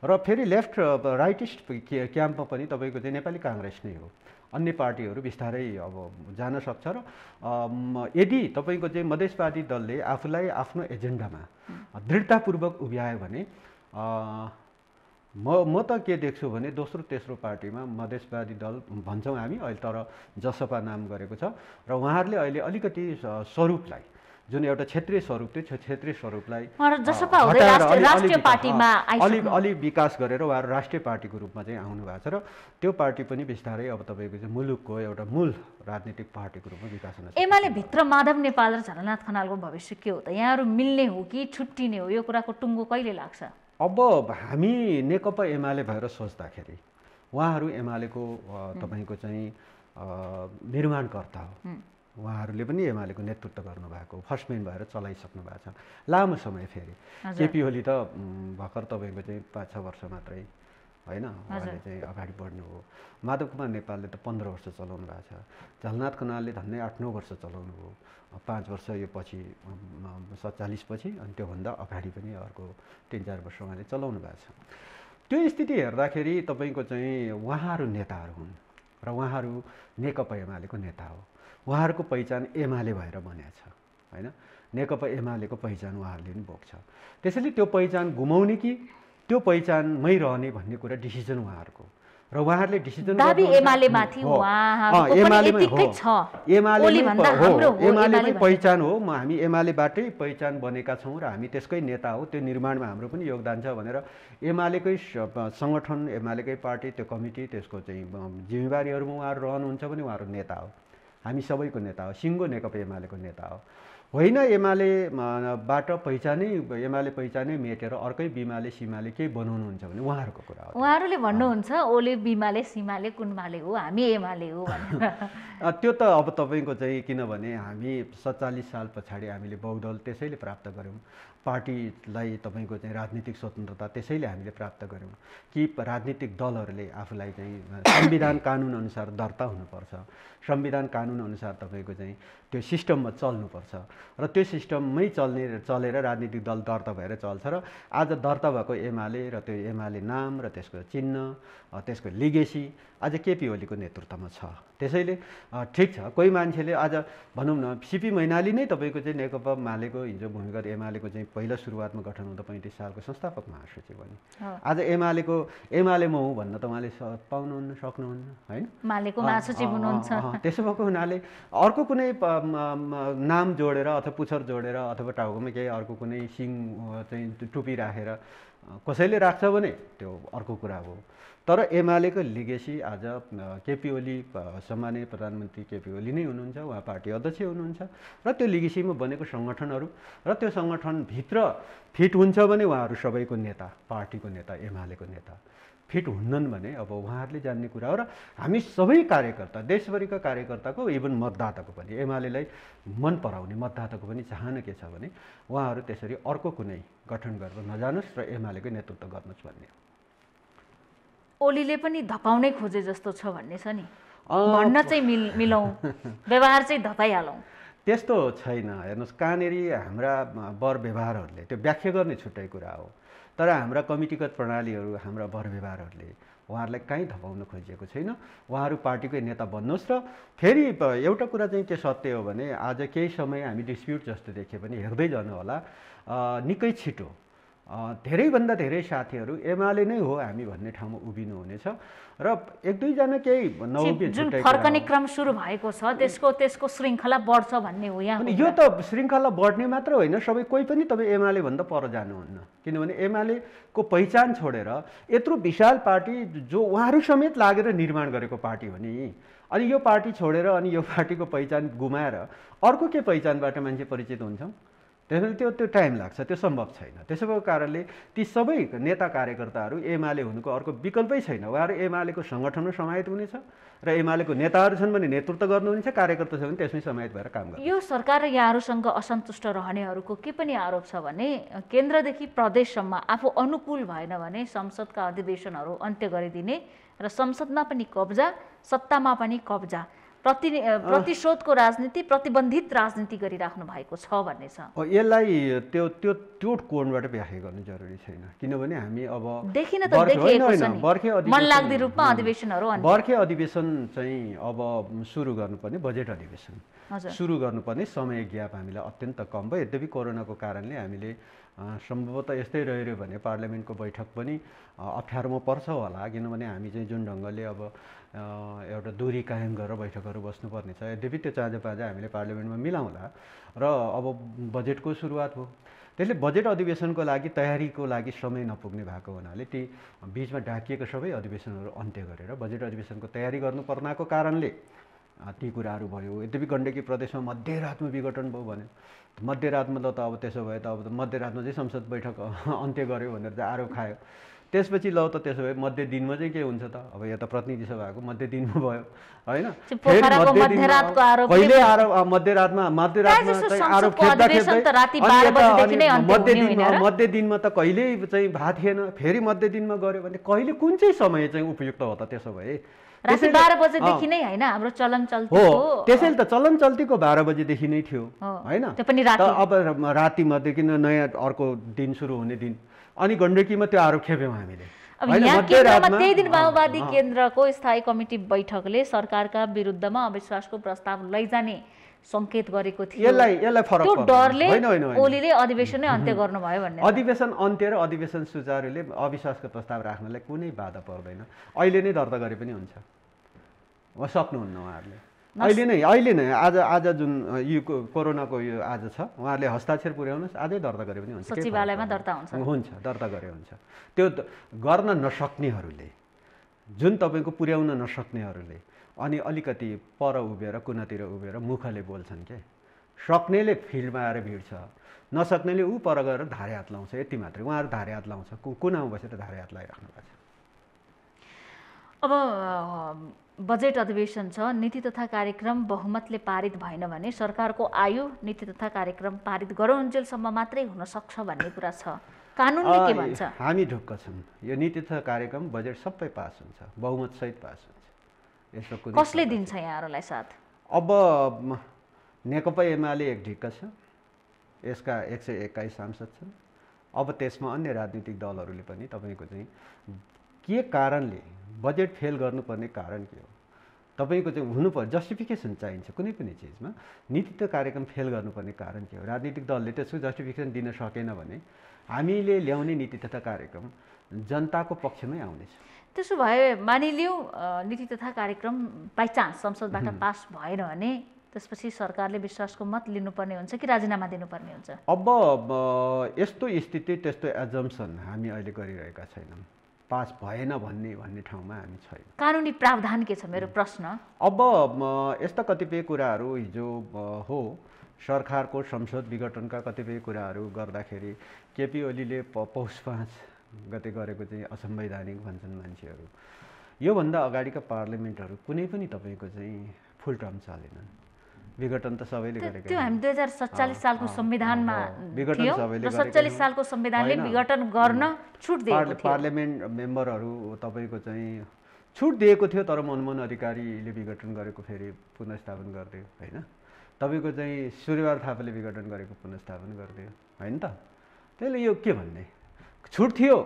र फेरि लेफ्ट राइटिस्ट क्याम्पमा पनि तपाईँको चाहिँ नेपाली काङ्ग्रेस नै हो। अन्य पार्टीहरू बिस्तारै अब जान सक्छ। र यदि तपाईँको चाहिँ मधेसवादी दलले आफूलाई आफ्नो एजेन्डामा दृढतापूर्वक उभ्यायो भने म त के देख्छु भने दोस्रो तेस्रो पार्टीमा मधेसवादी दल भन्छौँ हामी अहिले, तर जसपा नाम गरेको छ, र उहाँहरूले अहिले अलिकति स्वरूपलाई जुन एउटा क्षेत्रीय स्वरूप थियो, क्षेत्रीय स्वरूपलाई अलि विकास गरेर उहाँहरू राष्ट्रिय पार्टीको रूपमा चाहिँ आउनु भएको छ। र त्यो पार्टी पनि बिस्तारै अब तपाईँको चाहिँ मुलुकको एउटा मूल राजनीतिक पार्टीको रूपमा विकास हुन सक्छ। एमाले भित्र माधव नेपाल र झलनाथ खनालको भविष्य के हो त? यहाँहरू मिल्ने हो कि छुट्टिने हो? यो कुराको टुङ्गो कहिले लाग्छ? अब हामी नेकपा एमाले भएर सोच्दाखेरि उहाँहरू एमालेको तपाईँको चाहिँ निर्माणकर्ता हो। उहाँहरूले पनि एमालेको नेतृत्व गर्नुभएको, फर्स्टम्यान भएर चलाइसक्नु भएको छ लामो समय। फेरि केपी ओली त भर्खर तपाईँको चाहिँ 5-6 वर्ष मात्रै, होइन? उहाँले चाहिँ अगाडि बढ्नु हो। माधव कुमार नेपालले त 15 वर्ष चलाउनु भएको छ। झलनाथ खनालले झन्डै 8-9 वर्ष चलाउनु हो। 5 वर्ष यो पछि 47 पछि, अनि त्योभन्दा अगाडि पनि अर्को 3-4 वर्ष उहाँले चलाउनु भएको छ। त्यो स्थिति हेर्दाखेरि तपाईँको चाहिँ उहाँहरू नेताहरू हुन् र उहाँहरू नेकपा एमालेको नेता हो। उहाँहरूको पहिचान एमाले भएर बनेको छ, हैन। नेकपा एमालेको पहिचान उहाँहरूले पनि बोक्छ। त्यसैले त्यो पहिचान गुमाउने कि त्यो पहिचानमै रहने भन्ने कुरा डिसिजन उहाँहरूको र उहाँहरूले डिसिजन दाबी एमालेमाथि एमालेमै पहिचान हो। हामी एमालेबाटै पहिचान बनेका छौँ र हामी त्यसकै नेता हो, त्यो निर्माणमा हाम्रो पनि योगदान छ भनेर एमालेकै सङ्गठन, एमालेकै पार्टी, त्यो कमिटी, त्यसको चाहिँ जिम्मेवारीहरूमा उहाँहरू रहनुहुन्छ भने उहाँहरू नेता हो, हामी सबैको नेता हो, सिङ्गो नेकपा एमालेको नेता हो। होइन एमालेबाट एमाले पहिचानै मेटेर अर्कै बिमाले सिमाले केही बनाउनुहुन्छ भने उहाँहरूको कुरा हो। उहाँहरूले भन्नुहुन्छ ओले बिमाले सिमाले कुनमाले हो, हामी एमाले हो भनेर। त्यो त अब तपाईँको चाहिँ, किनभने हामी 47 साल पछाडि हामीले बहुदल त्यसैले प्राप्त गऱ्यौँ, पार्टीलाई तपाईँको चाहिँ राजनीतिक स्वतन्त्रता त्यसैले हामीले प्राप्त गऱ्यौँ कि राजनीतिक दलहरूले आफूलाई चाहिँ संविधान कानुन अनुसार दर्ता हुनुपर्छ, संविधान कानुन अनुसार तपाईँको चाहिँ त्यो सिस्टममा चल्नुपर्छ र त्यो सिस्टममै चलेर राजनीतिक दल दर्ता भएर चल्छ। र आज दर्ता भएको एमाले र त्यो एमाले नाम र त्यसको चिन्ह, त्यसको लिगेसी आज केपी ओलीको नेतृत्वमा छ। त्यसैले ठिक छ, कोही मान्छेले आज भनौँ न सिपी मैनाली नै तपाईँको चाहिँ नेकपा मालेको हिजो भूमिगत एमालेको चाहिँ पहिला सुरुवातमा गठन हुँदा 35 सालको संस्थापक महासचिव बने। आज एमाले म हुँ भन्न त उहाँले पाउनुहुन्न, सक्नुहुन्न, होइन? मालेको महासचिव हुनुहुन्छ। त्यसो भएको हुनाले अर्को कुनै नाम जोडेर अथवा पुच्छर जोडेर अथवा टाउकोमा केही अर्को कुनै सिङ चाहिँ टुपी राखेर कसैले राख्छ भने त्यो अर्को कुरा हो। तर एमालेको लिगेसी आज केपी ओली, सम्माननीय प्रधानमन्त्री केपी ओली नै हुनुहुन्छ, उहाँ पार्टी अध्यक्ष हुनुहुन्छ र त्यो लिगेसीमा बनेको सङ्गठनहरू र त्यो सङ्गठनभित्र फिट हुन्छ भने उहाँहरू सबैको नेता, पार्टीको नेता, एमालेको नेता। फिट हुन्नन् भने अब उहाँहरूले जान्ने कुरा हो। र हामी सबै कार्यकर्ता, देशभरिका कार्यकर्ताको, इभन मतदाताको पनि, एमालेलाई मन पराउने मतदाताको पनि चाहना के छ भने उहाँहरू त्यसरी अर्को कुनै गठन गरेर नजानुहोस् र एमालेकै नेतृत्व गर्नुहोस् भन्ने। ओलीले पनि धपाउनै खोजे जस्तो छ भन्ने छ नि, भन्न चाहिँ मिलाउँ, व्यवहार चाहिँ धपाइहालौँ, त्यस्तो छैन। हेर्नुहोस्, कहाँनेरि हाम्रा वर व्यवहारहरूले त्यो व्याख्या गर्ने छुट्टै कुरा हो, तर हाम्रा कमिटीगत प्रणालीहरू, हाम्रा वर व्यवहारहरूले उहाँहरूलाई कहीँ धपाउन खोजिएको छैन। उहाँहरू पार्टीकै नेता बन्नुहोस्। र फेरि एउटा कुरा चाहिँ के सत्य हो भने आज केही समय हामी डिस्प्युट जस्तो देखे पनि हेर्दै जानु होला, निकै छिटो धेरैभन्दा धेरै साथीहरू एमाले नै हो हामी भन्ने ठाउँमा उभिनु हुनेछ र एक दुईजना केही जुन फर्कने क्रम सुरु भएको छ त्यसको श्रृङ्खला बढ्छ भन्ने हो यहाँ। यो त श्रृङ्खला बढ्ने मात्र होइन, सबै कोही पनि तपाईँ एमाले भन्दा पर जानुहुन्न, किनभने एमालेको पहिचान छोडेर यत्रो विशाल पार्टी जो उहाँहरू समेत लागेर निर्माण गरेको पार्टी हो नि, अनि यो पार्टी छोडेर अनि यो पार्टीको पहिचान गुमाएर अर्को के पहिचानबाट मान्छे परिचित हुन्छौँ? त्यसैले त्यो टाइम लाग्छ, त्यो सम्भव छैन। त्यसो भएको कारणले ती सबै नेता कार्यकर्ताहरू एमाले हुनुको अर्को विकल्पै छैन। उहाँहरू एमालेको सङ्गठनमा समाहित हुनेछ र एमालेको नेताहरू छन् भने नेतृत्व गर्नुहुनेछ, कार्यकर्ता छ भने त्यसमै समाहित भएर काम गर्छ। यो सरकार र यहाँहरूसँग असन्तुष्ट रहनेहरूको के पनि आरोप छ भने केन्द्रदेखि प्रदेशसम्म आफू अनुकूल भएन भने संसदका अधिवेशनहरू अन्त्य गरिदिने र संसदमा पनि कब्जा, सत्तामा पनि कब्जा, प्रतिशोधको राजनीति, प्रतिबन्धित राजनीति गरिराख्नु भएको छ भन्ने छ। यसलाई त्यो कोणबाट व्याख्या गर्नु जरुरी छैन, किनभने हामी अब देखिन त देखिएको छ नि मनलाग्दो रूपमा अधिवेशनहरू बर्खे अधिवेशन चाहिँ अब सुरु गर्नुपर्ने, बजेट अधिवेशन सुरु गर्नुपर्ने समय ग्याप हामीलाई अत्यन्त कम भयो। यद्यपि कोरोनाको कारणले हामीले सम्भवतः यस्तै रह्यो भने पार्लियामेन्टको बैठक पनि अप्ठ्यारोमा पर्छ होला, किनभने हामी चाहिँ जुन ढङ्गले अब एउटा दूरी कायम गरेर बैठकहरू बस्नुपर्ने छ। यद्यपि त्यो चाँजोपाँजो हामीले पार्लियामेन्टमा मिलाउँला र अब बजेटको सुरुवात हो, त्यसले बजेट अधिवेशनको लागि तयारीको लागि समय नपुग्ने भएको हुनाले ती बिचमा ढाकिएका सबै अधिवेशनहरू अन्त्य गरेर बजेट अधिवेशनको तयारी गर्नुपर्नाको कारणले ती कुराहरू भयो। यद्यपि गण्डकी प्रदेशमा मध्यरातमा विघटन भयो भने मध्यरातमा त अब त्यसो भए त अब मध्यरातमा चाहिँ संसद बैठक अन्त्य गर्यो भनेर चाहिँ आरोप खायो। त्यसपछि ल त त्यसो भए मध्य दिनमा चाहिँ के हुन्छ त? अब यहाँ त प्रतिनिधि सभाको मध्य दिनमा भयो होइन, कहिले मध्यरातमा चाहिँ आरोप खेप्दा मध्य दिनमा त कहिल्यै चाहिँ भएको थिएन, फेरि मध्य दिनमा गऱ्यो भने कहिले कुन चाहिँ समय चाहिँ उपयुक्त हो त? त्यसो भए राति 12 बजेदेखि नै हैन हाम्रो चलन चल्ती हो, त्यसैले त चलन चल्तीको 12 बजेदेखि नै थियो हैन, त्यो पनि राति। अब राति मध्ये किन नयाँ अर्को दिन सुरु हुने दिन, अनि गण्डकीमा त्यो आरोप खेप्यौँ हामीले। अब यहाँ केन्द्रमा त्यही दिन माओवादी केन्द्रको स्थायी कमिटी बैठकले सरकारका विरुद्धमा अविश्वासको प्रस्ताव लैजाने संकेत गरेको थियो। यसलाई फरक त्यो डरले होइन ओलीले अधिवेशनै अन्त्य गर्नुभयो भन्ने। अधिवेशन अन्त्य र अधिवेशन सुचारुले अविश्वासको प्रस्ताव राख्नलाई कुनै बाधा पर्दैन। अहिले नै दर्ता गरे पनि हुन्छ, सक्नुहुन्न उहाँहरूले। अहिले नै आज जुन यो कोरोनाको यो आज छ, उहाँहरूले हस्ताक्षर पुर्याउनुहोस्, आजै दर्ता गरे पनि हुन्छ, सचिवालयमा दर्ता हुन्छ, दर्ता गरे हुन्छ। त्यो गर्न नसक्नेहरूले, जुन तपाईँको पुर्याउन नसक्नेहरूले अनि अलिकति पर उभिएर कुनातिर उभिएर मुखले बोल्छन् के, सक्नेले फिल्डमा आएर भिड्छ, नसक्नेले ऊ पर गएर धारे हात लाउँछ, यति मात्रै। उहाँहरू धारे हात लाउँछ, कुनामा बसेर धारे हात लगाइराख्नु भएको छ। अब बजेट अधिवेशन छ, नीति तथा कार्यक्रम बहुमतले पारित भएन भने सरकारको आयु नीति तथा कार्यक्रम पारित गरुन्जेलसम्म मात्रै हुन सक्छ भन्ने कुरा छ। कानुनले के भन्छ? हामी ढुक्क छौँ, यो नीति तथा कार्यक्रम बजेट सबै पास हुन्छ, बहुमत सहित पास हुन्छ। यसो कसले दिन्छ यहाँहरूलाई साथ? अब नेकपा एमाले एक ढिक्क छ, यसका 121 सांसद छन्। अब त्यसमा अन्य राजनीतिक दलहरूले पनि तपाईँको चाहिँ के कारणले बजेट फेल गर्नुपर्ने कारण के हो, तपाईँको चाहिँ हुनुपर्छ, जस्टिफिकेसन चाहिन्छ कुनै पनि चिजमा। नीति तथा कार्यक्रम फेल गर्नुपर्ने कारण के हो, राजनीतिक दलले त्यसको जस्टिफिकेसन दिन सकेन भने हामीले ल्याउने नीति तथा कार्यक्रम जनताको पक्षमै आउनेछ। त्यसो भए मानिलिउँ नीति तथा कार्यक्रम बाइचान्स संसदबाट पास भएन भने त्यसपछि सरकारले विश्वासको मत लिनुपर्ने हुन्छ कि राजीनामा दिनुपर्ने हुन्छ? अब यस्तो स्थिति, त्यस्तो एजम्सन हामी अहिले गरिरहेका छैनौँ। पास भएन भन्ने ठाउँमा हामी छैन। कानुनी प्रावधान के छ मेरो प्रश्न? अब यस्ता कतिपय कुराहरू हिजो हो, सरकारको संसद विघटनका कतिपय कुराहरू गर्दाखेरि केपी ओलीले पौष 5 गते गरेको चाहिँ असंवैधानिक भन्छन् मान्छेहरू। योभन्दा अगाडिका पार्लियामेन्टहरू कुनै पनि तपाईँको चाहिँ फुल टर्म चलेनन्। विघटन त सबैले गरेको, त्यो हामी 2047 सालको संविधानमा विघटन सबैले गरेको, 47 सालको संविधानले विघटन गर्न छुट दिएको थियो। पार्लियामेन्ट मेम्बरहरू तपाईँको चाहिँ छुट दिएको थियो, तर मनमोहन अधिकारीले विघटन गरेको फेरि पुनर्स्थापन गरिदियो होइन। तपाईँको चाहिँ सूर्यबहादुर थापाले विघटन गरेको पुनर्स्थापन गरिदियो होइन त। त्यसले यो के भन्ने, छुट थियो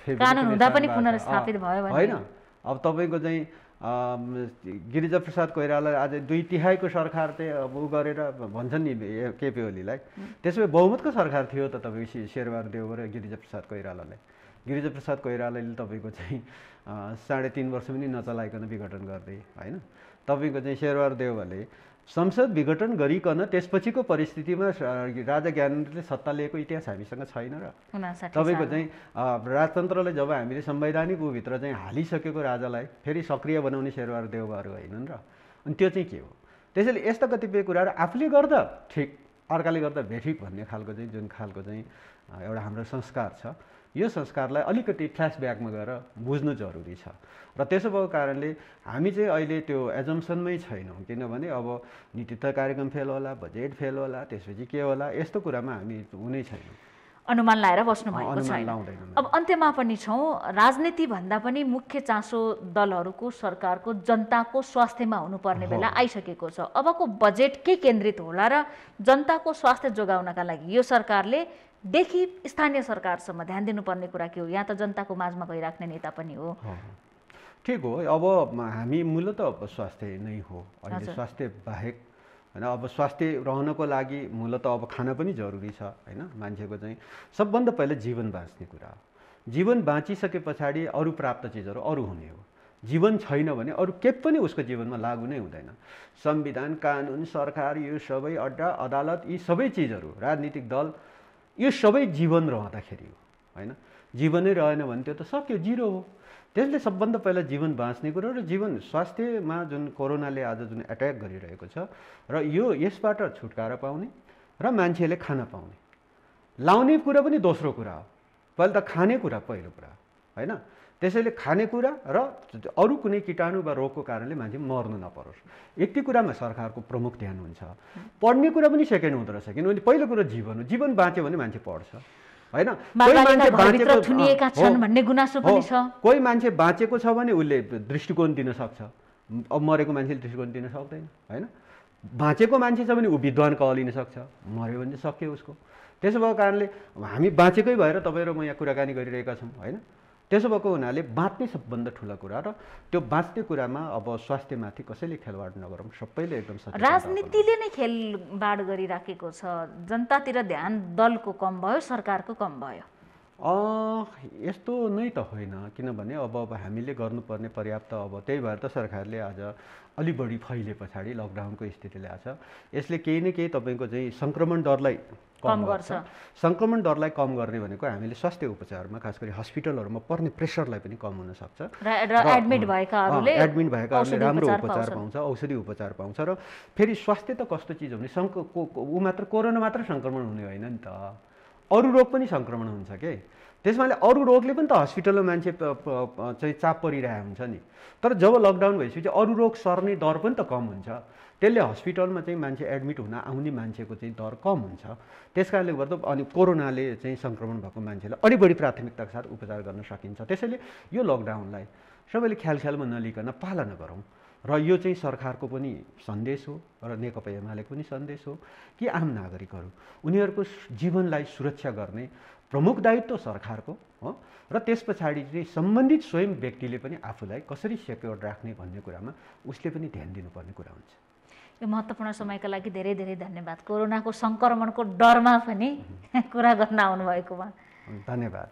कानुन हुँदा पनि पुनर्स्थापित भयो होइन। अब तपाईँको चाहिँ गिरिजा प्रसाद कोइराला आज 2/3 सरकार चाहिँ अब ऊ गरेर भन्छन् नि केपी ओलीलाई, त्यसो भए बहुमतको सरकार थियो त तपाईँ शेरबहादुर देउवा र गिरिजा प्रसाद कोइरालालाई। गिरिजा प्रसाद कोइरालाले तपाईँको चाहिँ 3.5 वर्ष पनि नचलाइकन विघटन गर्दै होइन। तपाईँको चाहिँ शेरबहादुर देउवाले संसद विघटन गरिकन त्यसपछिको परिस्थितिमा राजा ज्ञानेन्द्रले सत्ता लिएको इतिहास हामीसँग छैन र। तपाईँको चाहिँ राजतन्त्रलाई जब हामीले संवैधानिक ऊभित्र चाहिँ हालिसकेको राजालाई फेरि सक्रिय बनाउने शेरबहादुर देउवाहरू होइनन् र। अनि त्यो चाहिँ के हो? त्यसैले यस्ता कतिपय कुराहरू आफूले गर्दा ठिक, अर्काले गर्दा बेठिक भन्ने खालको चाहिँ जुन खालको चाहिँ एउटा हाम्रो संस्कार छ, यो संस्कारलाई अलिकति फ्ल्यासब्याकमा गएर बुझ्नु जरुरी छ। र त्यसो भएको कारणले हामी चाहिँ अहिले त्यो एजम्सनमै छैनौँ, किनभने अब नीति तथा कार्यक्रम फेल होला, बजेट फेल होला, त्यसपछि के होला, यस्तो कुरामा हामी हुनै छैनौँ, अनुमान लाएर बस्नु भएको छैन। अब अन्त्यमा पनि छौँ, राजनीति भन्दा पनि मुख्य चासो दलहरूको सरकारको जनताको स्वास्थ्यमा हुनुपर्ने बेला आइसकेको छ। अबको बजेट के केन्द्रित होला र जनताको स्वास्थ्य जोगाउनका लागि यो सरकारले देखि स्थानीय सरकारसम्म ध्यान दिनुपर्ने कुरा के हो? यहाँ त जनताको माझमा गइराख्ने नेता पनि हो। ठिक हो, अब हामी मूलत अब स्वास्थ्य नै हो अहिले, स्वास्थ्य बाहेक होइन। अब स्वास्थ्य रहनको लागि मूलत अब खाना पनि जरुरी छ होइन। मान्छेको चाहिँ सबभन्दा पहिला जीवन बाँच्ने कुरा हो। जीवन बाँचिसके पछाडि अरू प्राप्त चिजहरू अरू हुने हो। जीवन छैन भने अरू के पनि उसको जीवनमा लागू नै हुँदैन। संविधान, कानुन, सरकार, यो सबै अड्डा अदालत, यी सबै चिजहरू, राजनीतिक दल, यो सबै जीवन रहँदाखेरि हो होइन। जीवनै रहेन भने त्यो त सक्यो, जिरो हो। त्यसले सबभन्दा पहिला जीवन बाँच्ने कुरो र जीवन स्वास्थ्यमा जुन कोरोनाले आज जुन एट्याक गरिरहेको छ र यसबाट छुटकारा पाउने र मान्छेले खाना पाउने, लाउने कुरा पनि दोस्रो कुरा हो। पहिला त खाने कुरा पहिलो कुरा होइन। त्यसैले खानेकुरा र अरू कुनै कीटाणु वा रोगको कारणले मान्छे मर्नु नपरोस्, यति कुरामा सरकारको प्रमुख ध्यान हुन्छ। पढ्ने कुरा पनि सेकेन्ड हुँदो रहेछ, किनभने पहिलो कुरो जीवन हो। जीवन बाँच्यो भने मान्छे पढ्छ होइन। कोही मान्छे बाँचेको छ भने उसले दृष्टिकोण दिन सक्छ, अब मरेको मान्छेले दृष्टिकोण दिन सक्दैन होइन। बाँचेको मान्छे छ भने ऊ विद्वान कहलिन सक्छ, मर्यो भने सक्यो उसको। त्यसो भएको कारणले हामी बाँचेकै भएर तपाईँ र म यहाँ कुराकानी गरिरहेका छौँ होइन। त्यसो भएको हुनाले बाँच्ने सबभन्दा ठुलो कुरा र त्यो बाँच्ने कुरामा अब स्वास्थ्यमाथि कसैले खेलवाड नगरौँ, सबैले एकदम सचेत। राजनीतिले नै खेलवाड गरिराखेको छ, जनतातिर ध्यान दलको कम भयो, सरकारको कम भयो। यस्तो नै त होइन, किनभने अब हामीले गर्नुपर्ने पर्याप्त, अब त्यही भएर त सरकारले आज अलि बढी फैले पछाडि लकडाउनको स्थिति ल्याएको छ। यसले केही न केही तपाईँको चाहिँ सङ्क्रमण दरलाई कम गर्छ। सङ्क्रमण दरलाई कम गर्ने भनेको हामीले स्वास्थ्य उपचारमा, खास गरी हस्पिटलहरूमा पर्ने प्रेसरलाई पनि कम हुनसक्छ र एडमिट भएकाहरूले राम्रो उपचार पाउँछ, औषधि उपचार पाउँछ। र फेरि स्वास्थ्य त कस्तो चिज हो भने ऊ मात्र कोरोना मात्र सङ्क्रमण हुने होइन नि त, अरू रोग पनि सङ्क्रमण हुन्छ के। त्यसमाले अरू रोगले पनि त हस्पिटलमा मान्छे चाहिँ चाप परिरहेको हुन्छ नि। तर जब लकडाउन भइसकेपछि अरू रोग सर्ने दर पनि त कम हुन्छ, त्यसले हस्पिटलमा चाहिँ मान्छे एडमिट हुन आउने मान्छेको चाहिँ दर कम हुन्छ। त्यस कारणले गर्दा अनि कोरोनाले चाहिँ सङ्क्रमण भएको मान्छेलाई अलि बढी प्राथमिकताका साथ उपचार गर्न सकिन्छ। त्यसैले यो लकडाउनलाई सबैले ख्यालमा नलिकन पालना गरौँ। र यो चाहिँ सरकारको पनि सन्देश हो र नेकपा एमालेको पनि सन्देश हो कि आम नागरिकहरू उनीहरूको जीवनलाई सुरक्षा गर्ने प्रमुख दायित्व सरकारको हो, र त्यस पछाडि चाहिँ सम्बन्धित स्वयं व्यक्तिले पनि आफूलाई कसरी सेक्योर्ड राख्ने भन्ने कुरामा उसले पनि ध्यान दिनुपर्ने कुरा हुन्छ। यो महत्त्वपूर्ण समयका लागि धेरै धेरै धन्यवाद। कोरोनाको सङ्क्रमणको डरमा पनि कुरा गर्न आउनुभएकोमा धन्यवाद।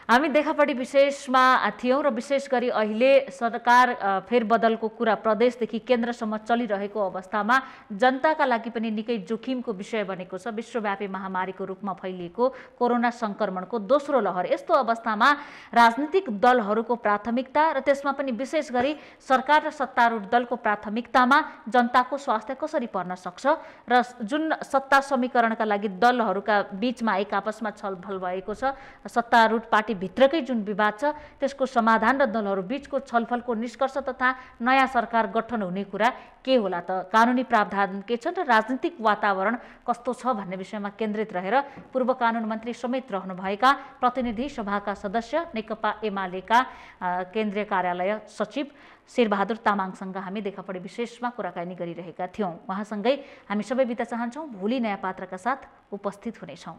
हामी देखापट्टि विशेषमा थियौँ र विशेष गरी अहिले सरकार फेरबदलको कुरा प्रदेशदेखि केन्द्रसम्म चलिरहेको अवस्थामा जनताका लागि पनि निकै जोखिमको विषय बनेको छ विश्वव्यापी महामारीको रूपमा फैलिएको कोरोना सङ्क्रमणको दोस्रो लहर। यस्तो अवस्थामा राजनीतिक दलहरूको प्राथमिकता र त्यसमा पनि विशेष गरी सरकार र सत्तारूढ दलको प्राथमिकतामा जनताको स्वास्थ्य कसरी पर्न सक्छ र जुन सत्ता समीकरणका लागि दलहरूका बीचमा एक आपसमा छलफल भएको छ, सत्तारूढ पार्टी भित्रकै जुन विवाद छ त्यसको समाधान र दलहरू बीचको छलफलको निष्कर्ष तथा नयाँ सरकार गठन हुने कुरा के होला त, कानुनी प्रावधान के छन् र राजनीतिक वातावरण कस्तो छ भन्ने विषयमा केन्द्रित रहेर पूर्व कानुन मन्त्री समेत रहनुभएका प्रतिनिधि सभाका सदस्य नेकपा एमालेका केन्द्रीय कार्यालय सचिव शेरबहादुर तामाङसँग हामी देखापट्टि विशेषमा कुराकानी गरिरहेका थियौँ। उहाँसँगै हामी सबै बिदा चाहन्छौँ। भोलि नयाँ पात्रका साथ उपस्थित हुनेछौँ।